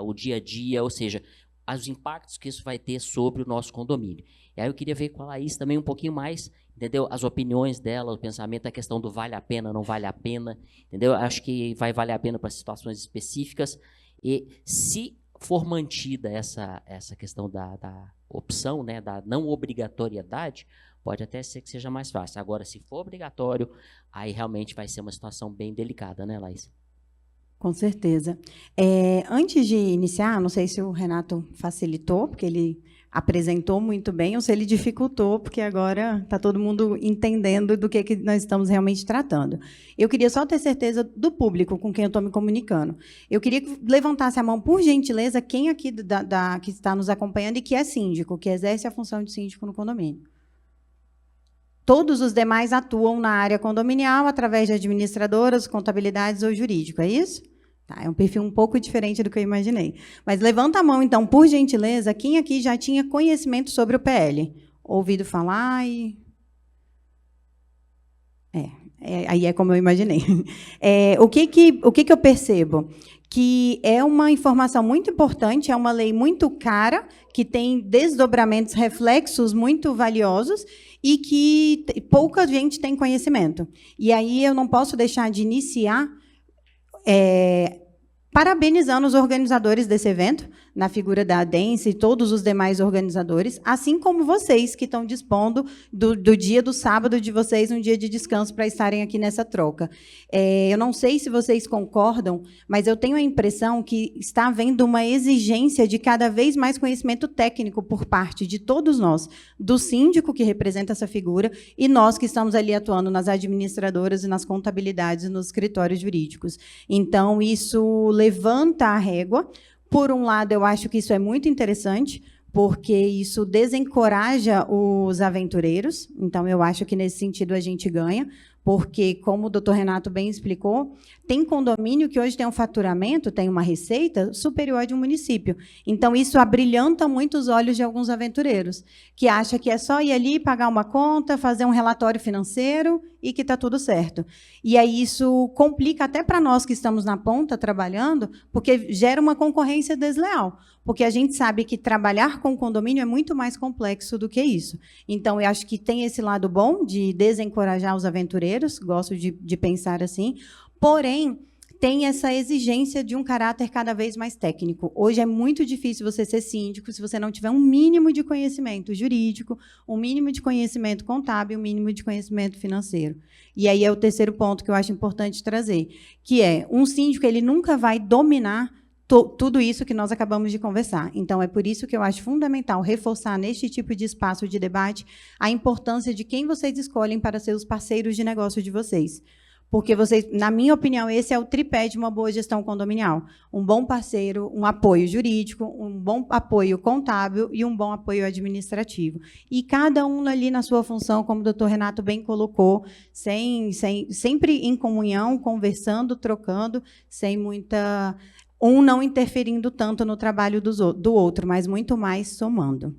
o dia a dia, ou seja, os impactos que isso vai ter sobre o nosso condomínio. E aí eu queria ver com a Laís também um pouquinho mais, entendeu? As opiniões dela, o pensamento, a questão do vale a pena, não vale a pena, entendeu? Acho que vai valer a pena para situações específicas. E se for mantida essa questão da opção, né, da não obrigatoriedade, pode até ser que seja mais fácil. Agora, se for obrigatório, aí realmente vai ser uma situação bem delicada, né, Laís? Com certeza. Antes de iniciar, não sei se o Renato facilitou, porque ele apresentou muito bem, ou se ele dificultou, porque agora está todo mundo entendendo do que nós estamos realmente tratando. Eu queria só ter certeza do público com quem eu estou me comunicando. Eu queria que levantasse a mão, por gentileza, quem aqui que está nos acompanhando e que é síndico, que exerce a função de síndico no condomínio. Todos os demais atuam na área condominial através de administradoras, contabilidades ou jurídico, é isso? Tá, é um perfil um pouco diferente do que eu imaginei. Mas levanta a mão, então, por gentileza, quem aqui já tinha conhecimento sobre o PL? Ouvido falar e... aí é como eu imaginei. O que eu percebo? Que é uma informação muito importante, é uma lei muito cara, que tem desdobramentos, reflexos muito valiosos e que pouca gente tem conhecimento. E aí eu não posso deixar de iniciar parabenizando os organizadores desse evento, na figura da ADENSE e todos os demais organizadores, assim como vocês que estão dispondo do dia do sábado de vocês, um dia de descanso para estarem aqui nessa troca. Eu não sei se vocês concordam, mas eu tenho a impressão que está havendo uma exigência de cada vez mais conhecimento técnico por parte de todos nós, do síndico que representa essa figura e nós que estamos ali atuando nas administradoras e nas contabilidades e nos escritórios jurídicos. Então, isso levanta a régua. Por um lado, eu acho que isso é muito interessante, porque isso desencoraja os aventureiros. Então, eu acho que, nesse sentido, a gente ganha, porque, como o doutor Renato bem explicou, tem condomínio que hoje tem um faturamento, tem uma receita superior à de um município. Então, isso abrilhanta muito os olhos de alguns aventureiros, que acham que é só ir ali, pagar uma conta, fazer um relatório financeiro e que está tudo certo. E aí isso complica até para nós que estamos na ponta trabalhando, porque gera uma concorrência desleal. Porque a gente sabe que trabalhar com condomínio é muito mais complexo do que isso. Então, eu acho que tem esse lado bom de desencorajar os aventureiros, gosto de pensar assim, porém, tem essa exigência de um caráter cada vez mais técnico. Hoje é muito difícil você ser síndico se você não tiver um mínimo de conhecimento jurídico, um mínimo de conhecimento contábil, um mínimo de conhecimento financeiro. E aí é o terceiro ponto que eu acho importante trazer, que é, um síndico ele nunca vai dominar tudo isso que nós acabamos de conversar. Então, é por isso que eu acho fundamental reforçar, neste tipo de espaço de debate, a importância de quem vocês escolhem para ser os parceiros de negócio de vocês. Porque vocês, na minha opinião, esse é o tripé de uma boa gestão condominial. Um bom parceiro, um apoio jurídico, um bom apoio contábil e um bom apoio administrativo. E cada um ali na sua função, como o doutor Renato bem colocou, sempre em comunhão, conversando, trocando, sem muita... Um não interferindo tanto no trabalho do outro, mas muito mais somando.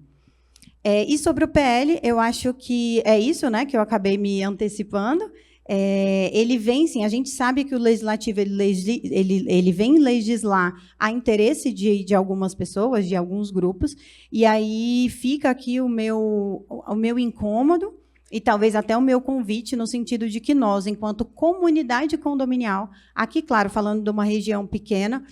E sobre o PL, eu acho que é isso, né, que eu acabei me antecipando. Ele vem, sim, a gente sabe que o legislativo ele vem legislar a interesse de algumas pessoas, de alguns grupos, e aí fica aqui o meu incômodo, e talvez até o meu convite, no sentido de que nós, enquanto comunidade condominial, aqui, claro, falando de uma região pequena,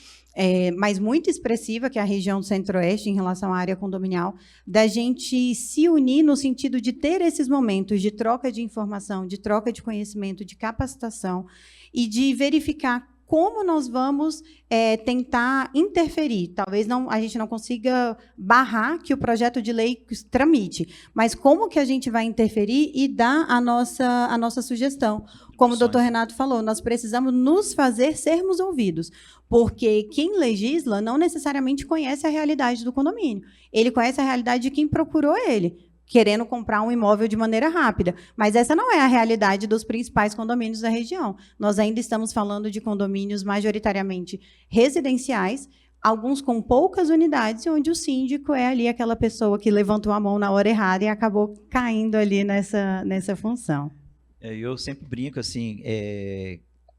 mas muito expressiva, que é a região do Centro-Oeste, em relação à área condominial, da gente se unir no sentido de ter esses momentos de troca de informação, de troca de conhecimento, de capacitação, e de verificar como nós vamos tentar interferir. Talvez a gente não consiga barrar que o projeto de lei tramite, mas como que a gente vai interferir e dar a nossa sugestão. Como o doutor Renato falou, nós precisamos nos fazer sermos ouvidos, porque quem legisla não necessariamente conhece a realidade do condomínio. Ele conhece a realidade de quem procurou ele, querendo comprar um imóvel de maneira rápida. Mas essa não é a realidade dos principais condomínios da região. Nós ainda estamos falando de condomínios majoritariamente residenciais, alguns com poucas unidades, onde o síndico é ali aquela pessoa que levantou a mão na hora errada e acabou caindo ali nessa função. Eu sempre brinco assim,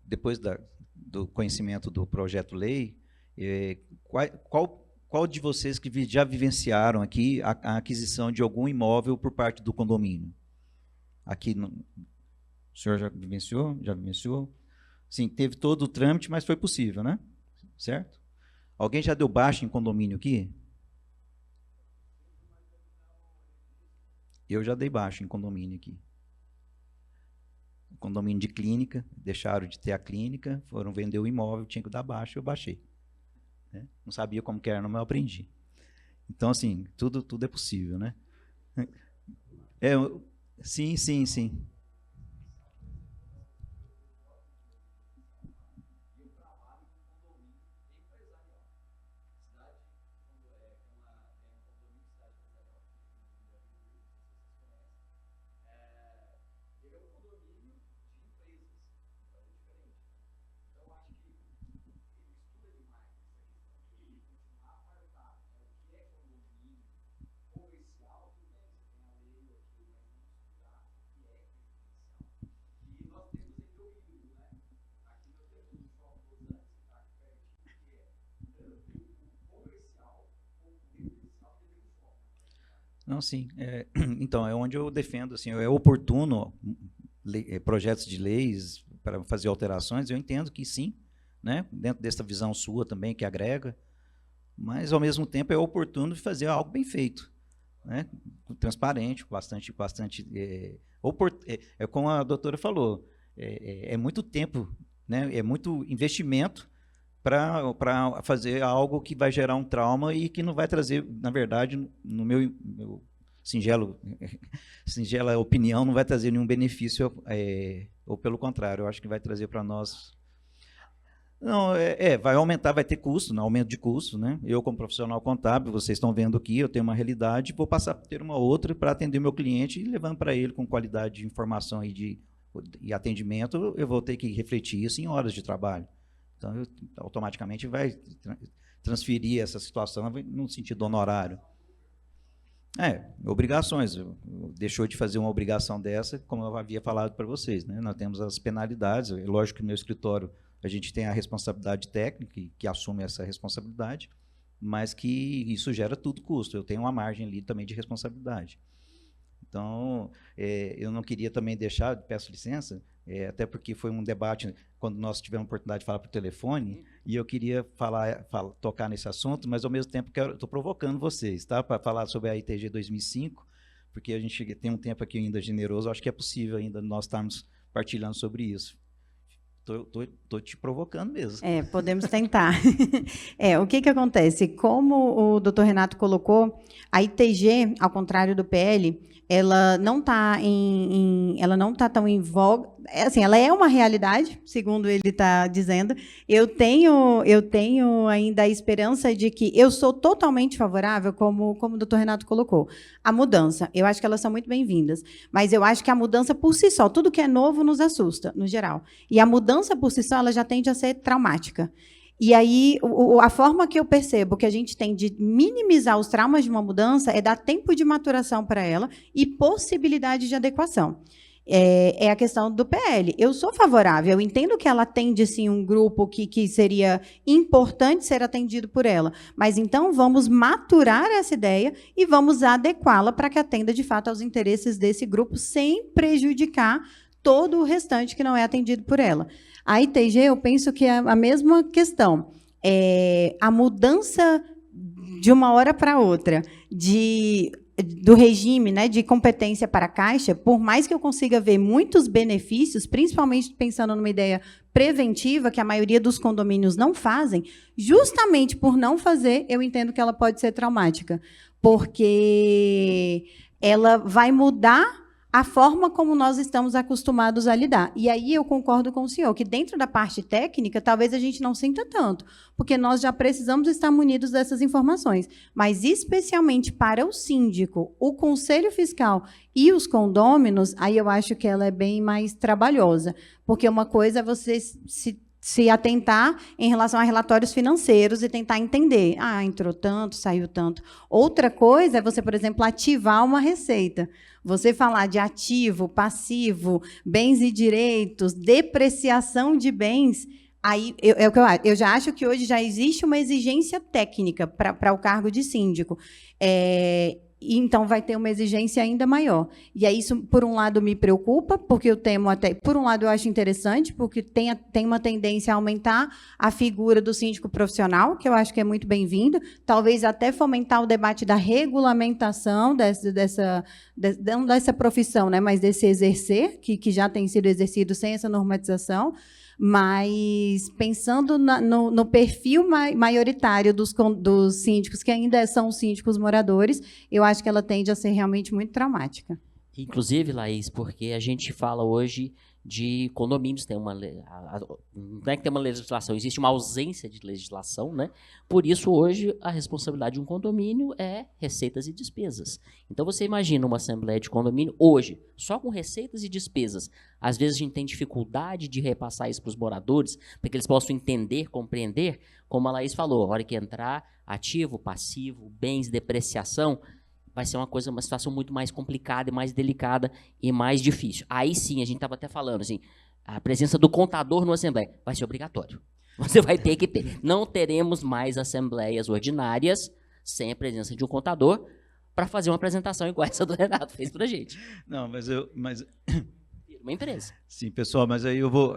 depois do conhecimento do projeto-lei, qual de vocês que já vivenciaram aqui a aquisição de algum imóvel por parte do condomínio? Aqui, o senhor já vivenciou? Já vivenciou? Sim, teve todo o trâmite, mas foi possível, né? Certo? Alguém já deu baixa em condomínio aqui? Eu já dei baixa em condomínio aqui. Condomínio de clínica, deixaram de ter a clínica, foram vender o imóvel, tinha que dar baixa, eu baixei. Não sabia como que era, mas eu aprendi. Então, assim, tudo é possível, né? Sim. Não, sim. Então, é onde eu defendo, assim, é oportuno projetos de leis para fazer alterações, eu entendo que sim, né, dentro dessa visão sua também, que agrega, mas, ao mesmo tempo, é oportuno de fazer algo bem feito, né? Transparente, bastante como a doutora falou, é muito tempo, né? É muito investimento para fazer algo que vai gerar um trauma e que não vai trazer, na verdade, no meu singela opinião, não vai trazer nenhum benefício, ou pelo contrário, eu acho que vai trazer para nós... Não, vai aumentar, vai ter custo, né? Aumento de custo, né? Eu, como profissional contábil, vocês estão vendo aqui, eu tenho uma realidade, vou passar a ter uma outra para atender meu cliente e levando para ele com qualidade de informação e atendimento, eu vou ter que refletir isso em horas de trabalho. Então, automaticamente vai transferir essa situação no sentido honorário. Obrigações. Deixou de fazer uma obrigação dessa, como eu havia falado para vocês, né? Nós temos as penalidades, lógico que no meu escritório a gente tem a responsabilidade técnica, que assume essa responsabilidade, mas que isso gera tudo custo. Eu tenho uma margem ali também de responsabilidade. Então, eu não queria também deixar, peço licença, até porque foi um debate quando nós tivemos a oportunidade de falar por telefone, e eu queria tocar nesse assunto, mas ao mesmo tempo estou provocando vocês, tá? Para falar sobre a ITG 2005, porque a gente tem um tempo aqui ainda generoso, acho que é possível ainda nós estarmos partilhando sobre isso. Tô te provocando mesmo. Podemos tentar. O que acontece? Como o doutor Renato colocou, a ITG, ao contrário do PL, ela não está tão em voga. Assim, ela é uma realidade, segundo ele está dizendo. Eu tenho ainda a esperança de que eu sou totalmente favorável, como o doutor Renato colocou, a mudança. Eu acho que elas são muito bem-vindas. Mas eu acho que a mudança por si só, tudo que é novo nos assusta, no geral. E a mudança por si só, ela já tende a ser traumática. E aí, a forma que eu percebo que a gente tem de minimizar os traumas de uma mudança é dar tempo de maturação para ela e possibilidade de adequação. É a questão do PL. Eu sou favorável, eu entendo que ela atende, sim, um grupo que seria importante ser atendido por ela, mas então vamos maturar essa ideia e vamos adequá-la para que atenda, de fato, aos interesses desse grupo, sem prejudicar todo o restante que não é atendido por ela. A ITG, eu penso que é a mesma questão. A mudança de uma hora para outra do regime, né, de competência para a Caixa, por mais que eu consiga ver muitos benefícios, principalmente pensando numa ideia preventiva, que a maioria dos condomínios não fazem, justamente por não fazer, eu entendo que ela pode ser traumática, porque ela vai mudar a forma como nós estamos acostumados a lidar. E aí eu concordo com o senhor, que dentro da parte técnica, talvez a gente não sinta tanto, porque nós já precisamos estar munidos dessas informações. Mas, especialmente para o síndico, o Conselho Fiscal e os condôminos, aí eu acho que ela é bem mais trabalhosa, porque uma coisa é você se atentar em relação a relatórios financeiros e tentar entender. Entrou tanto, saiu tanto. Outra coisa é você, por exemplo, ativar uma receita. Você falar de ativo, passivo, bens e direitos, depreciação de bens, aí eu já acho que hoje já existe uma exigência técnica para o cargo de síndico. Então, vai ter uma exigência ainda maior. E aí, isso, por um lado, me preocupa, porque eu temo até... Por um lado, eu acho interessante, porque tem uma tendência a aumentar a figura do síndico profissional, que eu acho que é muito bem-vinda, talvez até fomentar o debate da regulamentação não dessa profissão, né, mas desse exercer, que já tem sido exercido sem essa normatização. Mas, pensando no perfil maioritário dos síndicos, que ainda são síndicos moradores, eu acho que ela tende a ser realmente muito traumática. Inclusive, Laís, porque a gente fala hoje de condomínios, não é que tem uma legislação, existe uma ausência de legislação, né? Por isso, hoje, a responsabilidade de um condomínio é receitas e despesas. Então, você imagina uma assembleia de condomínio hoje, só com receitas e despesas. Às vezes, a gente tem dificuldade de repassar isso para os moradores, para que eles possam entender, compreender, como a Laís falou, a hora que entrar, ativo, passivo, bens, depreciação, vai ser uma situação muito mais complicada e mais delicada e mais difícil. Aí sim, a gente estava até falando, assim, a presença do contador no assembleia vai ser obrigatório. Você vai ter que ter. Não teremos mais assembleias ordinárias sem a presença de um contador para fazer uma apresentação igual essa do Renato fez para a gente. Não, mas uma empresa. Sim, pessoal, mas aí eu vou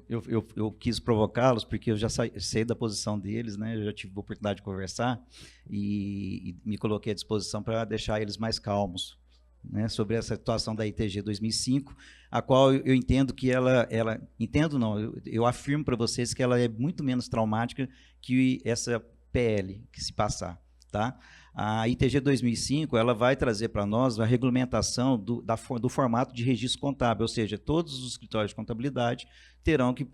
Eu quis provocá-los porque eu já sei da posição deles, né? Eu já tive a oportunidade de conversar e me coloquei à disposição para deixar eles mais calmos, né? Sobre essa situação da ITG 2005, a qual eu entendo que entendo não, eu afirmo para vocês que ela é muito menos traumática que essa PL que se passar, tá? A ITG 2005 ela vai trazer para nós a regulamentação do formato de registro contábil, ou seja, todos os escritórios de contabilidade terão que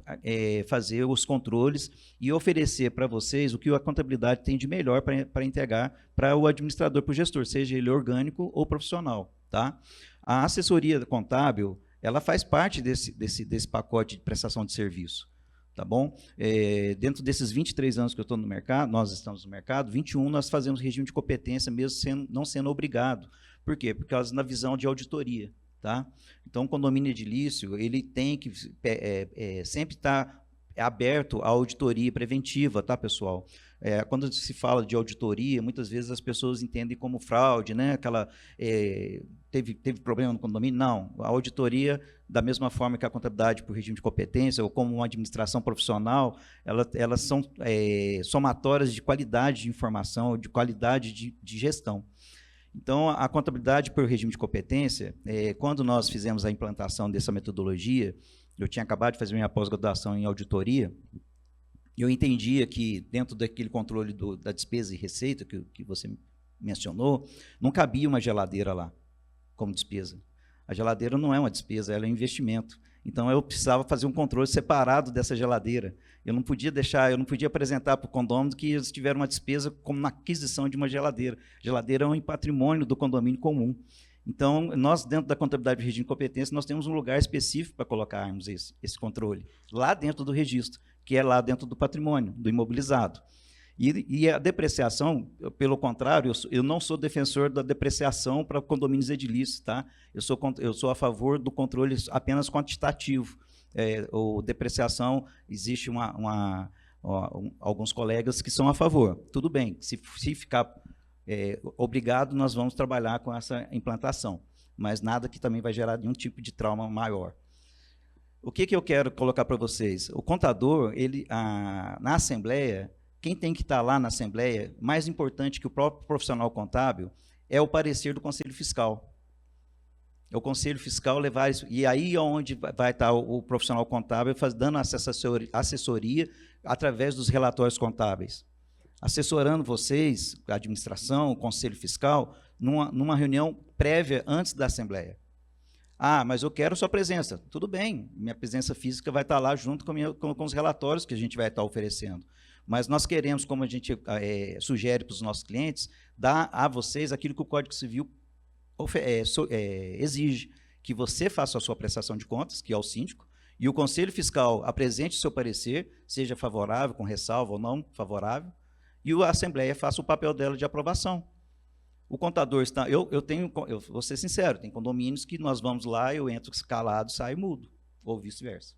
fazer os controles e oferecer para vocês o que a contabilidade tem de melhor para entregar para o administrador, para o gestor, seja ele orgânico ou profissional. Tá? A assessoria contábil ela faz parte desse pacote de prestação de serviço. Tá bom? Dentro desses 23 anos que eu estou no mercado, nós estamos no mercado, 21 nós fazemos regime de competência, mesmo não sendo obrigado. Por quê? Por causa da visão de auditoria. Tá? Então, o condomínio edilício ele tem que sempre estar aberto à auditoria preventiva, tá, pessoal? Quando se fala de auditoria, muitas vezes as pessoas entendem como fraude, né? Teve problema no condomínio? Não. A auditoria, da mesma forma que a contabilidade por regime de competência, ou como uma administração profissional, elas são somatórias de qualidade de informação, de qualidade de gestão. Então, a contabilidade por regime de competência, quando nós fizemos a implantação dessa metodologia, eu tinha acabado de fazer minha pós-graduação em auditoria, eu entendia que dentro daquele controle da despesa e receita que você mencionou, não cabia uma geladeira lá como despesa. A geladeira não é uma despesa, ela é um investimento. Então, eu precisava fazer um controle separado dessa geladeira. Eu não podia apresentar para o condomínio que eles tiveram uma despesa como na aquisição de uma geladeira. Geladeira é um patrimônio do condomínio comum. Então, nós, dentro da contabilidade de regime de competência, nós temos um lugar específico para colocarmos esse controle, lá dentro do registro, que é lá dentro do patrimônio, do imobilizado. E a depreciação, pelo contrário, eu não sou defensor da depreciação para condomínios edilícios, tá? Eu sou a favor do controle apenas quantitativo. Ou depreciação, existe alguns colegas que são a favor. Tudo bem, se ficar obrigado, nós vamos trabalhar com essa implantação, mas nada que também vai gerar nenhum tipo de trauma maior. O que eu quero colocar para vocês? O contador, na Assembleia, quem tem que estar lá na Assembleia, mais importante que o próprio profissional contábil, é o parecer do Conselho Fiscal. É o Conselho Fiscal levar isso, e aí é onde vai estar o profissional contábil dando assessoria através dos relatórios contábeis, assessorando vocês, a administração, o Conselho Fiscal, numa reunião prévia antes da Assembleia. Ah, mas eu quero sua presença. Tudo bem, minha presença física vai estar lá junto com os relatórios que a gente vai estar oferecendo. Mas nós queremos, como a gente sugere para os nossos clientes, dar a vocês aquilo que o Código Civil exige, que você faça a sua prestação de contas, que é o síndico, e o Conselho Fiscal apresente o seu parecer, seja favorável, com ressalva ou não favorável, e a Assembleia faça o papel dela de aprovação. O contador está... Eu vou ser sincero, tem condomínios que nós vamos lá, eu entro calado, saio mudo, ou vice-versa.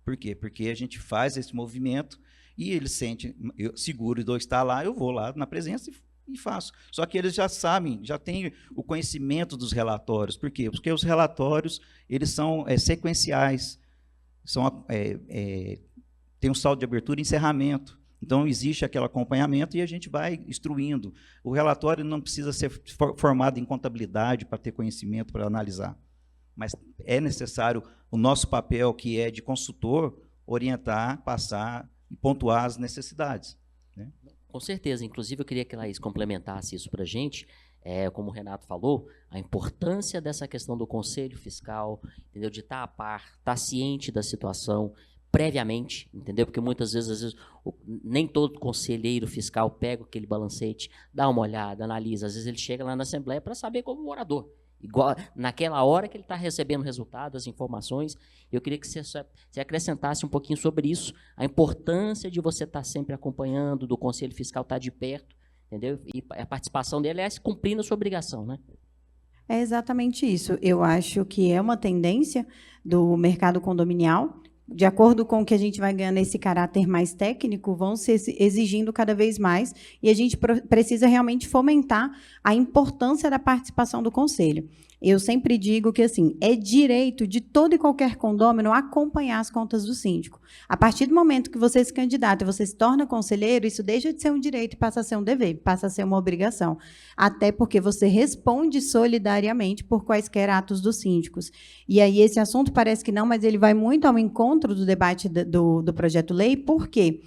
Por quê? Porque a gente faz esse movimento e eles sentem seguro de eu estar lá, eu vou lá na presença e faço. Só que eles já sabem, já têm o conhecimento dos relatórios. Por quê? Porque os relatórios eles são sequenciais, tem um saldo de abertura e encerramento. Então, existe aquele acompanhamento e a gente vai instruindo. O relatório não precisa ser formado em contabilidade para ter conhecimento, para analisar. Mas é necessário o nosso papel, que é de consultor, orientar, passar e pontuar as necessidades. Né? Com certeza. Inclusive, eu queria que a Laís complementasse isso para a gente. Como o Renato falou, a importância dessa questão do Conselho Fiscal, entendeu? De estar a par, estar ciente da situação, previamente, entendeu? Porque muitas vezes, às vezes, nem todo conselheiro fiscal pega aquele balancete, dá uma olhada, analisa. Às vezes ele chega lá na Assembleia para saber como morador. Igual, naquela hora que ele está recebendo resultados, as informações, eu queria que você acrescentasse um pouquinho sobre isso, a importância de você estar sempre acompanhando, do Conselho Fiscal estar de perto, entendeu? E a participação dele é cumprindo a sua obrigação, né? É exatamente isso. Eu acho que é uma tendência do mercado condominial. De acordo com o que a gente vai ganhando esse caráter mais técnico, vão se exigindo cada vez mais, e a gente precisa realmente fomentar a importância da participação do Conselho. Eu sempre digo que, assim, é direito de todo e qualquer condômino acompanhar as contas do síndico. A partir do momento que você se candidata e você se torna conselheiro, isso deixa de ser um direito e passa a ser um dever, passa a ser uma obrigação. Até porque você responde solidariamente por quaisquer atos dos síndicos. E aí esse assunto parece que não, mas ele vai muito ao encontro do debate do projeto-lei, por quê?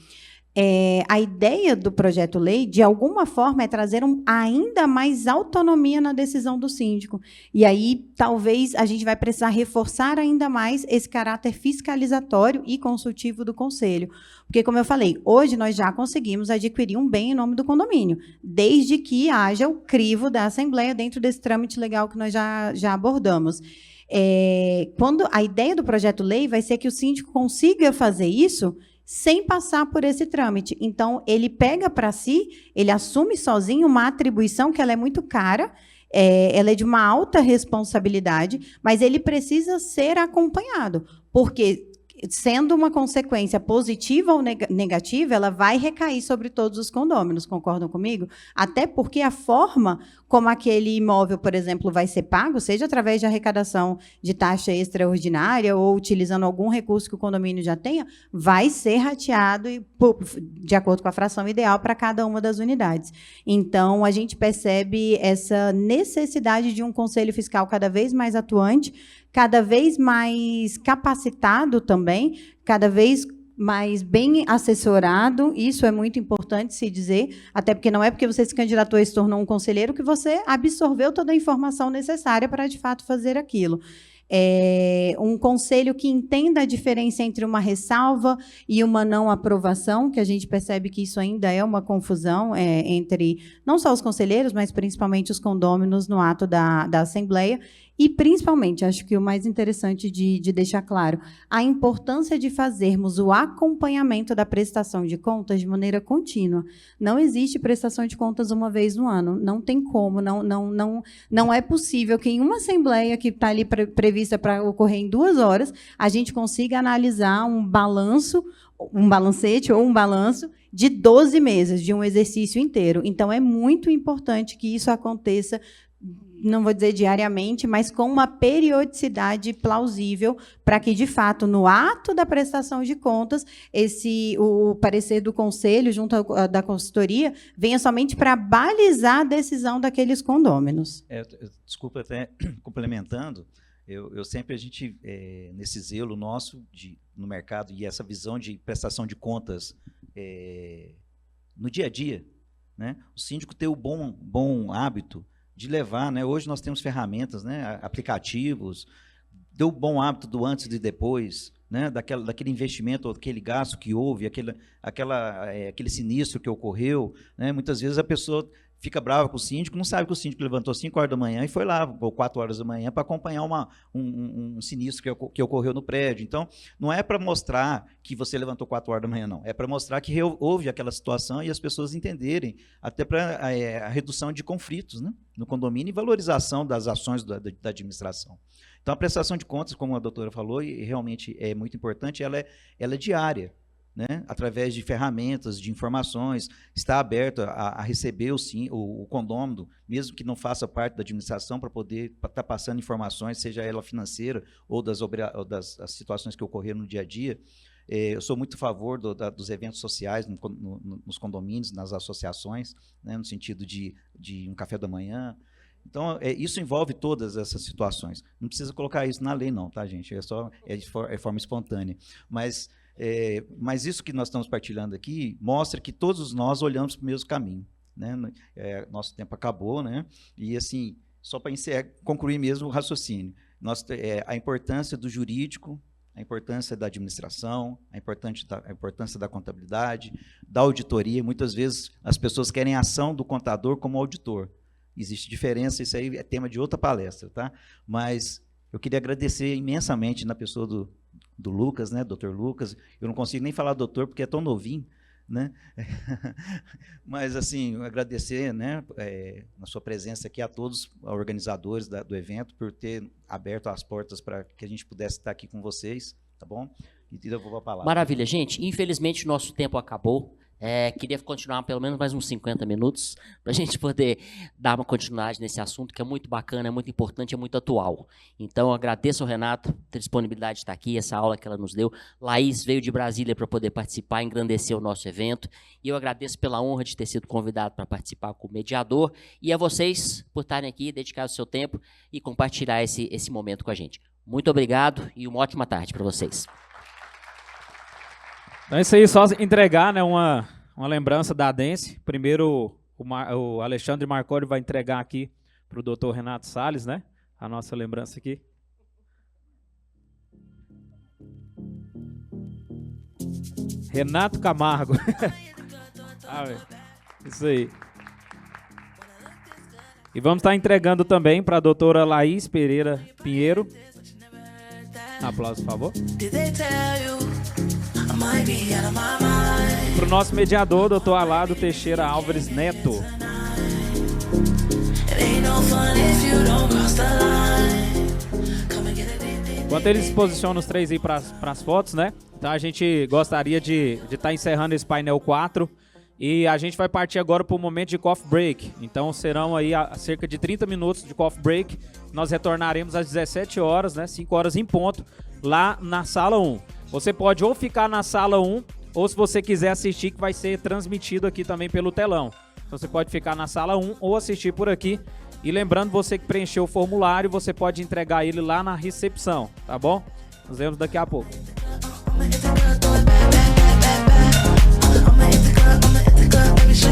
A ideia do projeto-lei, de alguma forma, é trazer ainda mais autonomia na decisão do síndico. E aí, talvez, a gente vai precisar reforçar ainda mais esse caráter fiscalizatório e consultivo do conselho. Porque, como eu falei, hoje nós já conseguimos adquirir um bem em nome do condomínio, desde que haja o crivo da Assembleia dentro desse trâmite legal que nós já abordamos. Quando a ideia do projeto-lei vai ser que o síndico consiga fazer isso sem passar por esse trâmite. Então, ele pega para si, ele assume sozinho uma atribuição que ela é muito cara, ela é de uma alta responsabilidade, mas ele precisa ser acompanhado, porque, sendo uma consequência positiva ou negativa, ela vai recair sobre todos os condôminos, concordam comigo? Até porque a forma como aquele imóvel, por exemplo, vai ser pago, seja através de arrecadação de taxa extraordinária ou utilizando algum recurso que o condomínio já tenha, vai ser rateado de acordo com a fração ideal para cada uma das unidades. Então, a gente percebe essa necessidade de um conselho fiscal cada vez mais atuante, cada vez mais capacitado também, cada vez mais bem assessorado. Isso é muito importante se dizer, até porque não é porque você se candidatou e se tornou um conselheiro que você absorveu toda a informação necessária para, de fato, fazer aquilo. Um conselho que entenda a diferença entre uma ressalva e uma não aprovação, que a gente percebe que isso ainda é uma confusão entre não só os conselheiros, mas principalmente os condôminos no ato da Assembleia. E, principalmente, acho que o mais interessante de deixar claro, a importância de fazermos o acompanhamento da prestação de contas de maneira contínua. Não existe prestação de contas uma vez no ano, não tem como, não é possível que em uma assembleia que está ali prevista para ocorrer em 2 horas, a gente consiga analisar um balanço, um balancete ou um balanço de 12 meses, de um exercício inteiro. Então, é muito importante que isso aconteça, não vou dizer diariamente, mas com uma periodicidade plausível, para que, de fato, no ato da prestação de contas, o parecer do conselho, junto da consultoria, venha somente para balizar a decisão daqueles condôminos. Desculpa, até complementando, eu sempre, nesse zelo nosso no mercado, e essa visão de prestação de contas no dia a dia, né, o síndico ter o bom hábito de levar, né? Hoje nós temos ferramentas, né? Aplicativos, deu o bom hábito do antes e depois, né? Daquele investimento, ou aquele gasto que houve, aquele sinistro que ocorreu, né? Muitas vezes a pessoa fica brava com o síndico, não sabe que o síndico levantou 5 horas da manhã e foi lá, ou 4 horas da manhã, para acompanhar um sinistro que ocorreu no prédio. Então, não é para mostrar que você levantou 4 horas da manhã, não. É para mostrar que houve aquela situação e as pessoas entenderem, até para a redução de conflitos, né, no condomínio, e valorização das ações da administração. Então, a prestação de contas, como a doutora falou, e realmente é muito importante, ela é diária, né, através de ferramentas, de informações, está aberto a receber o condômino, mesmo que não faça parte da administração, para poder estar passando informações, seja ela financeira ou das situações que ocorreram no dia a dia. Eu sou muito a favor dos eventos sociais nos condomínios, nas associações, né, no sentido de um café da manhã. Então, isso envolve todas essas situações. Não precisa colocar isso na lei, não, tá, gente? É de forma espontânea. Mas isso que nós estamos partilhando aqui mostra que todos nós olhamos para o mesmo caminho, né? Nosso tempo acabou, né? E, assim, só para concluir mesmo o raciocínio, a importância do jurídico, a importância da administração, a importância da contabilidade, da auditoria. Muitas vezes as pessoas querem a ação do contador como auditor. Existe diferença, isso aí é tema de outra palestra, tá? Mas eu queria agradecer imensamente na pessoa do Lucas, né, Dr. Lucas. Eu não consigo nem falar doutor porque é tão novinho, né? Mas, assim, agradecer, né, na sua presença aqui a todos os organizadores do evento por ter aberto as portas para que a gente pudesse estar aqui com vocês, tá bom? E eu vou para a palavra. Maravilha, gente. Infelizmente, nosso tempo acabou. Queria continuar pelo menos mais uns 50 minutos para a gente poder dar uma continuidade nesse assunto que é muito bacana, é muito importante, é muito atual. Então, eu agradeço ao Renato a disponibilidade de estar aqui, essa aula que ela nos deu. Laís veio de Brasília para poder participar, engrandecer o nosso evento. E eu agradeço pela honra de ter sido convidado para participar como mediador. E a vocês por estarem aqui, dedicar o seu tempo e compartilhar esse momento com a gente. Muito obrigado e uma ótima tarde para vocês. Então é isso aí, só entregar, né, uma lembrança da Dance. Primeiro, o Alexandre Marconi vai entregar aqui para o doutor Renato Salles, né, a nossa lembrança aqui. Renato Camargo. Isso aí. E vamos estar entregando também para a doutora Laís Pereira Pinheiro. Aplausos, por favor. Para o nosso mediador, doutor Alado Teixeira Álvares Neto. Enquanto eles se posicionam os três aí para as fotos, né? Então a gente gostaria de estar encerrando esse painel 4. E a gente vai partir agora para o momento de coffee break. Então serão aí cerca de 30 minutos de coffee break. Nós retornaremos às 17 horas, né? 5 horas em ponto, lá na sala 1. Você pode ou ficar na sala 1, ou se você quiser assistir, que vai ser transmitido aqui também pelo telão. Então você pode ficar na sala 1 ou assistir por aqui. E lembrando, você que preencheu o formulário, você pode entregar ele lá na recepção, tá bom? Nos vemos daqui a pouco. Let me show